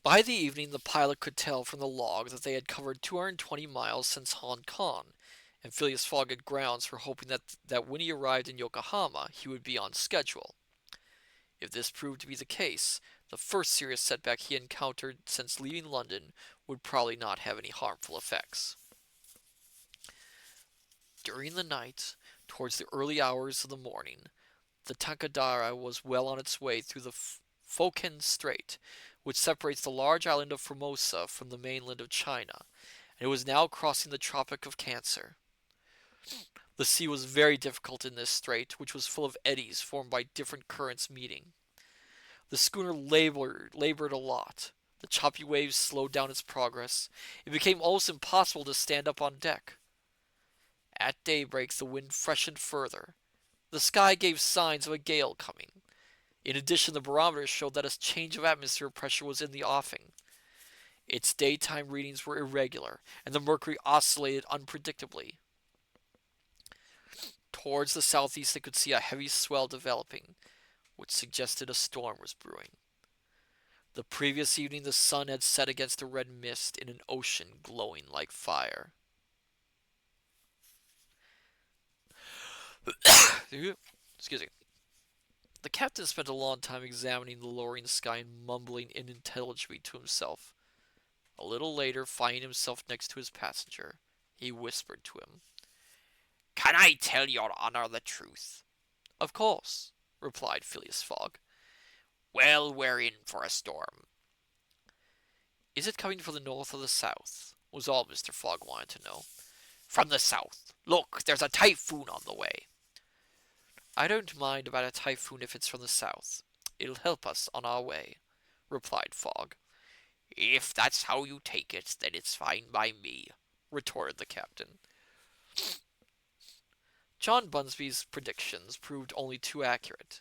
By the evening, the pilot could tell from the log that they had covered 220 miles since Hong Kong, and Phileas Fogg had grounds for hoping that when he arrived in Yokohama he would be on schedule. If this proved to be the case, the first serious setback he encountered since leaving London would probably not have any harmful effects. During the night, towards the early hours of the morning, the Tankadera was well on its way through the Fokien Strait, which separates the large island of Formosa from the mainland of China, and it was now crossing the Tropic of Cancer. The sea was very difficult in this strait, which was full of eddies formed by different currents meeting. The schooner labored a lot. The choppy waves slowed down its progress. It became almost impossible to stand up on deck. At daybreak the wind freshened further. The sky gave signs of a gale coming. In addition, the barometer showed that a change of atmosphere pressure was in the offing. Its daytime readings were irregular, and the mercury oscillated unpredictably. Towards the southeast they could see a heavy swell developing, which suggested a storm was brewing. The previous evening the sun had set against a red mist in an ocean glowing like fire. Excuse me. The captain spent a long time examining the lowering sky and mumbling unintelligibly to himself. A little later, finding himself next to his passenger, he whispered to him, "Can I tell your honour the truth?" "Of course," replied Phileas Fogg. "Well, we're in for a storm." "Is it coming from the north or the south?" was all Mr. Fogg wanted to know. "From the south. Look, there's a typhoon on the way." "I don't mind about a typhoon if it's from the south. It'll help us on our way," replied Fogg. "If that's how you take it, then it's fine by me," retorted the captain. John Bunsby's predictions proved only too accurate.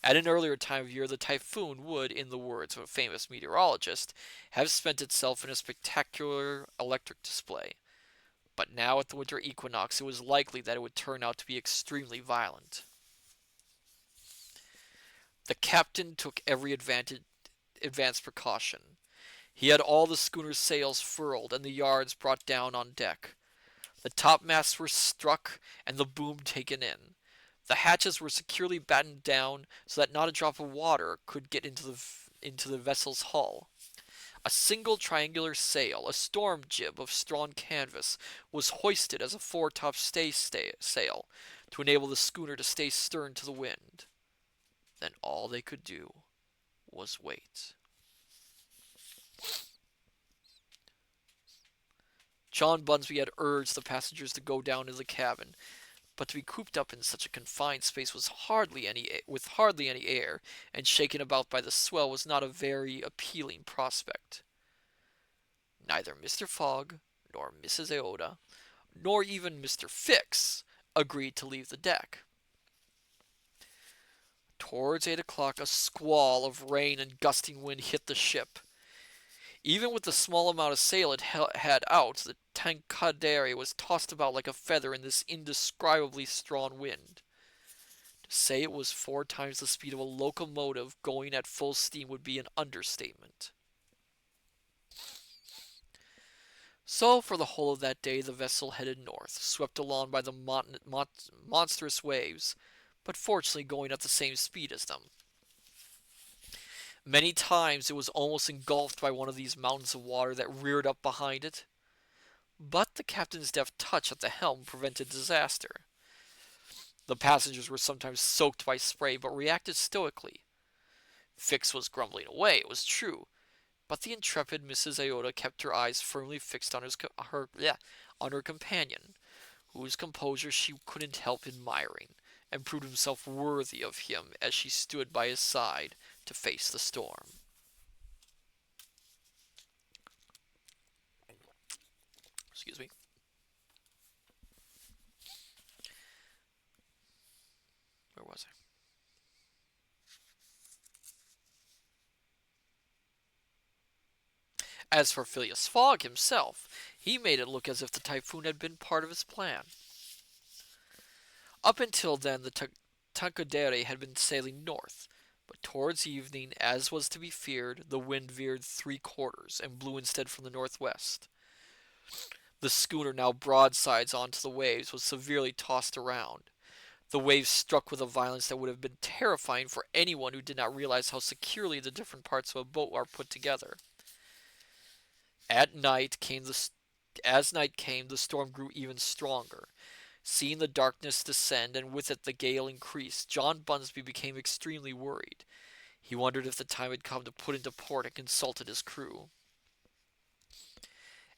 At an earlier time of year the typhoon would, in the words of a famous meteorologist, have spent itself in a spectacular electric display. But now at the winter equinox it was likely that it would turn out to be extremely violent. The captain took every advanced precaution. He had all the schooner's sails furled and the yards brought down on deck. The topmasts were struck and the boom taken in. The hatches were securely battened down so that not a drop of water could get into the vessel's hull. A single triangular sail, a storm jib of strong canvas, was hoisted as a foretop sail to enable the schooner to stay stern to the wind. Then all they could do was wait. John Bunsby had urged the passengers to go down into the cabin, but to be cooped up in such a confined space with hardly any air, and shaken about by the swell was not a very appealing prospect. Neither Mr. Fogg, nor Mrs. Aouda, nor even Mr. Fix agreed to leave the deck. Towards 8 o'clock a squall of rain and gusting wind hit the ship. Even with the small amount of sail it had out, the Tankadere was tossed about like a feather in this indescribably strong wind. To say it was 4 times the speed of a locomotive going at full steam would be an understatement. So for the whole of that day the vessel headed north, swept along by the monstrous waves, but fortunately going at the same speed as them. Many times it was almost engulfed by one of these mountains of water that reared up behind it. But the captain's deft touch at the helm prevented disaster. The passengers were sometimes soaked by spray, but reacted stoically. Fix was grumbling away, it was true, but the intrepid Mrs. Iota kept her eyes firmly fixed on on her companion, whose composure she couldn't help admiring, and proved himself worthy of him as she stood by his side to face the storm. Excuse me. Where was I? As for Philias Fog himself, he made it look as if the typhoon had been part of his plan. Up until then, the Tankadere had been sailing north, but towards evening, as was to be feared, the wind veered 3/4 and blew instead from the northwest. The schooner, now broadsides onto the waves, was severely tossed around. The waves struck with a violence that would have been terrifying for anyone who did not realize how securely the different parts of a boat are put together. At night came the As night came, the storm grew even stronger. Seeing the darkness descend and with it the gale increase, John Bunsby became extremely worried. He wondered if the time had come to put into port and consulted his crew.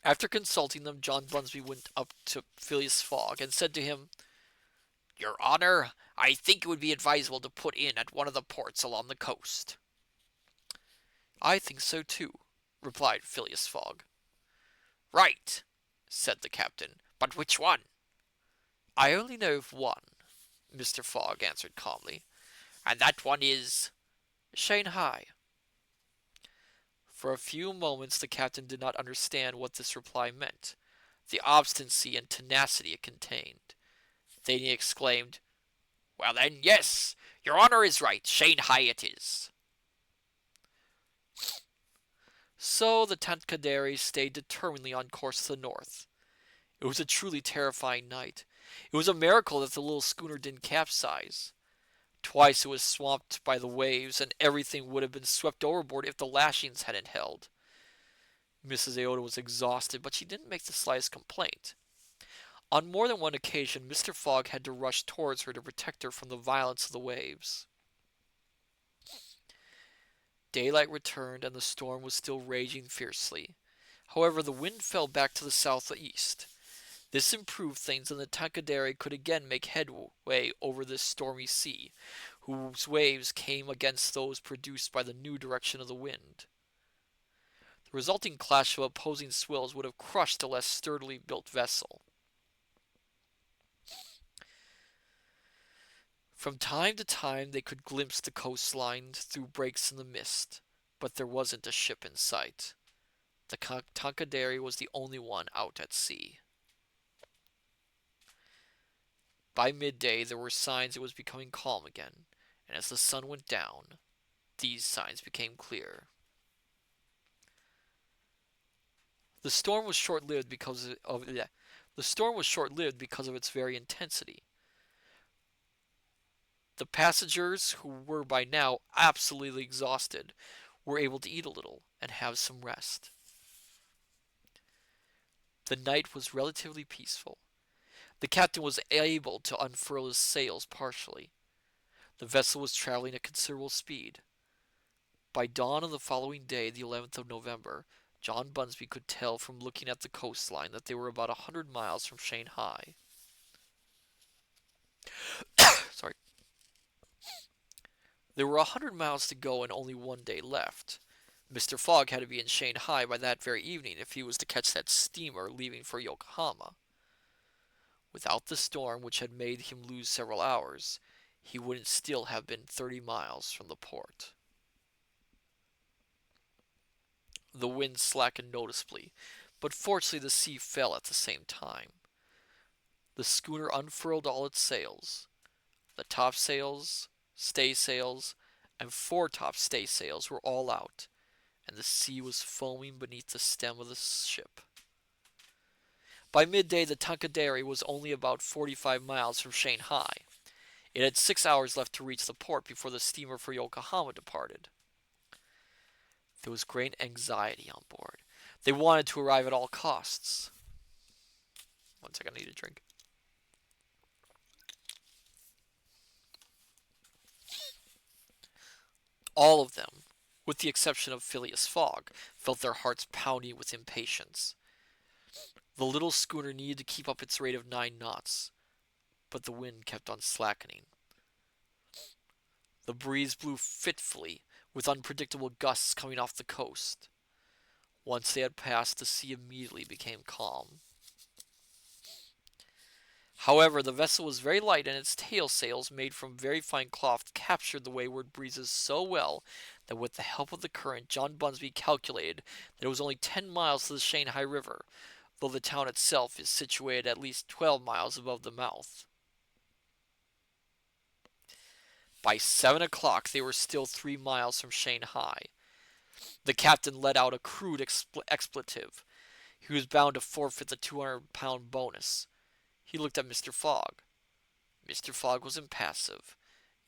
After consulting them, John Bunsby went up to Phileas Fogg and said to him, "Your Honor, I think it would be advisable to put in at one of the ports along the coast." "I think so too," replied Phileas Fogg. "Right," said the captain, "but which one?" "I only know of one," Mr. Fogg answered calmly. "And that one is?" "Shanghai." For a few moments the captain did not understand what this reply meant, the obstinacy and tenacity it contained. Then he exclaimed, "Well then, yes, your honor is right. Shanghai it is." So the Tankadere stayed determinedly on course to the north. It was a truly terrifying night. It was a miracle that the little schooner didn't capsize. Twice it was swamped by the waves, and everything would have been swept overboard if the lashings hadn't held. Mrs. Iota was exhausted, but she didn't make the slightest complaint. On more than one occasion, Mr. Fogg had to rush towards her to protect her from the violence of the waves. Daylight returned, and the storm was still raging fiercely. However, the wind fell back to the southeast. This improved things, and the Tankadere could again make headway over this stormy sea, whose waves came against those produced by the new direction of the wind. The resulting clash of opposing swells would have crushed a less sturdily built vessel. From time to time they could glimpse the coastline through breaks in the mist, but there wasn't a ship in sight. The Tankadere was the only one out at sea. By midday there were signs it was becoming calm again, and as the sun went down, these signs became clear. The storm was short-lived because of its very intensity. The passengers, who were by now absolutely exhausted, were able to eat a little and have some rest. The night was relatively peaceful. The captain was able to unfurl his sails partially. The vessel was traveling at considerable speed. By dawn on the following day, the 11th of November, John Bunsby could tell from looking at the coastline that they were about 100 miles from Shanghai. Sorry. There were 100 miles to go and only one day left. Mr. Fogg had to be in Shanghai by that very evening if he was to catch that steamer leaving for Yokohama. Without the storm, which had made him lose several hours, he wouldn't still have been 30 miles from the port. The wind slackened noticeably, but fortunately the sea fell at the same time. The schooner unfurled all its sails. The topsails, staysails, and foretop staysails were all out, and the sea was foaming beneath the stem of the ship. By midday the Tankadere was only about 45 miles from Shanghai. It had 6 hours left to reach the port before the steamer for Yokohama departed. There was great anxiety on board. They wanted to arrive at all costs. One second, I need a drink. All of them, with the exception of Phileas Fogg, felt their hearts pounding with impatience. The little schooner needed to keep up its rate of 9 knots, but the wind kept on slackening. The breeze blew fitfully, with unpredictable gusts coming off the coast. Once they had passed, the sea immediately became calm. However, the vessel was very light, and its tail sails, made from very fine cloth, captured the wayward breezes so well that with the help of the current, John Bunsby calculated that it was only 10 miles to the Shanghai River, though the town itself is situated at least 12 miles above the mouth. By 7 o'clock they were still 3 miles from Shanghai. The captain let out a crude expletive. He was bound to forfeit the 200-pound bonus. He looked at Mr. Fogg. Mr. Fogg was impassive,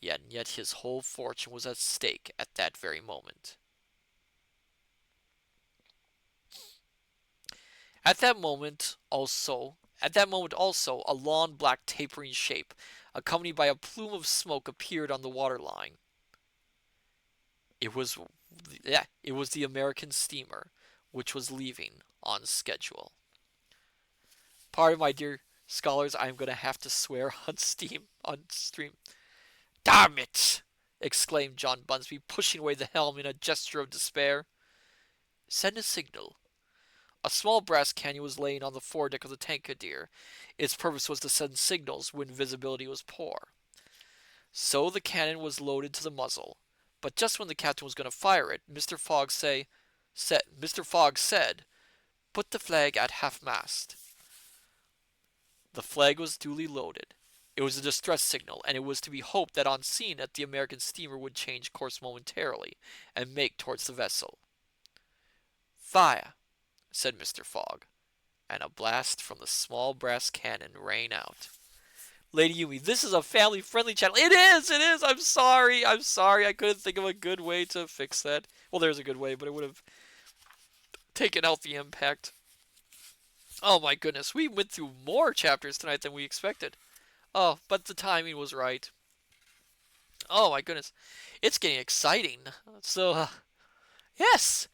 yet his whole fortune was at stake at that very moment. At that moment also, a long black tapering shape, accompanied by a plume of smoke, appeared on the waterline. It was, it was the American steamer, which was leaving on schedule. Pardon, my dear scholars, I am going to have to swear on stream. Damn it! Exclaimed John Bunsby, pushing away the helm in a gesture of despair. Send a signal. A small brass cannon was laying on the foredeck of the Tankadere. Its purpose was to send signals when visibility was poor. So the cannon was loaded to the muzzle, but just when the captain was going to fire it, Mr. Fogg said, "Put the flag at half-mast." The flag was duly loaded. It was a distress signal, and it was to be hoped that on seeing it the American steamer would change course momentarily and make towards the vessel. "Fire!" said Mr. Fogg, and a blast from the small brass cannon rang out. Lady Yumi, this is a family-friendly channel. It is! It is! I'm sorry! I'm sorry! I couldn't think of a good way to fix that. Well, there's a good way, but it would have taken out the impact. Oh my goodness, we went through more chapters tonight than we expected. Oh, but the timing was right. Oh my goodness. It's getting exciting. So, yes,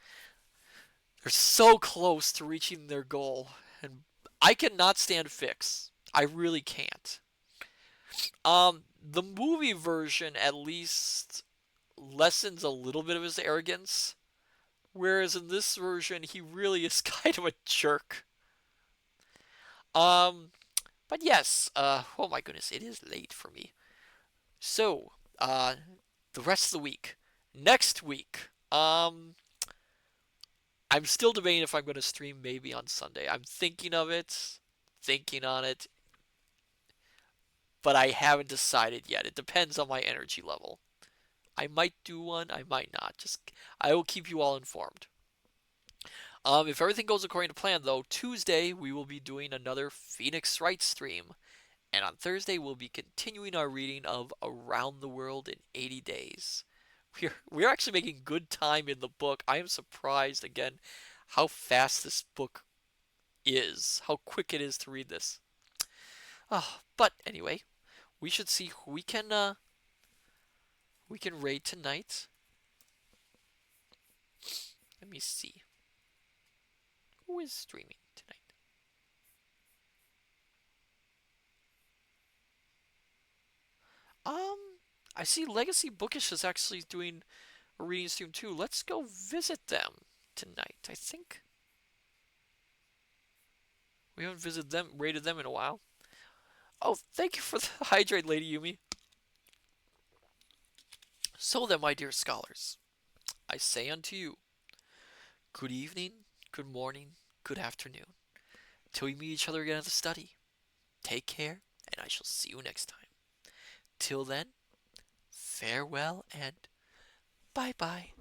they're so close to reaching their goal. And I cannot stand Fix. I really can't. The movie version at least lessens a little bit of his arrogance. Whereas in this version, he really is kind of a jerk. Um, but yes, oh my goodness, it is late for me. So, the rest of the week. Next week, I'm still debating if I'm going to stream maybe on Sunday. I'm thinking of it, thinking on it, but I haven't decided yet. It depends on my energy level. I might do one, I might not. I will keep you all informed. If everything goes according to plan, though, Tuesday we will be doing another Phoenix Wright stream, and on Thursday we'll be continuing our reading of Around the World in 80 Days. We're actually making good time in the book. I am surprised again how fast this book is, how quick it is to read this. But anyway, we should see who we can raid tonight. Let me see who is streaming tonight. Um, I see Legacy Bookish is actually doing a reading stream too. Let's go visit them tonight. I think we haven't rated them in a while. Oh, thank you for the hydrate, Lady Yumi. So then, my dear scholars, I say unto you, good evening, good morning, good afternoon. Till we meet each other again at the study. Take care, and I shall see you next time. Till then, farewell and bye bye.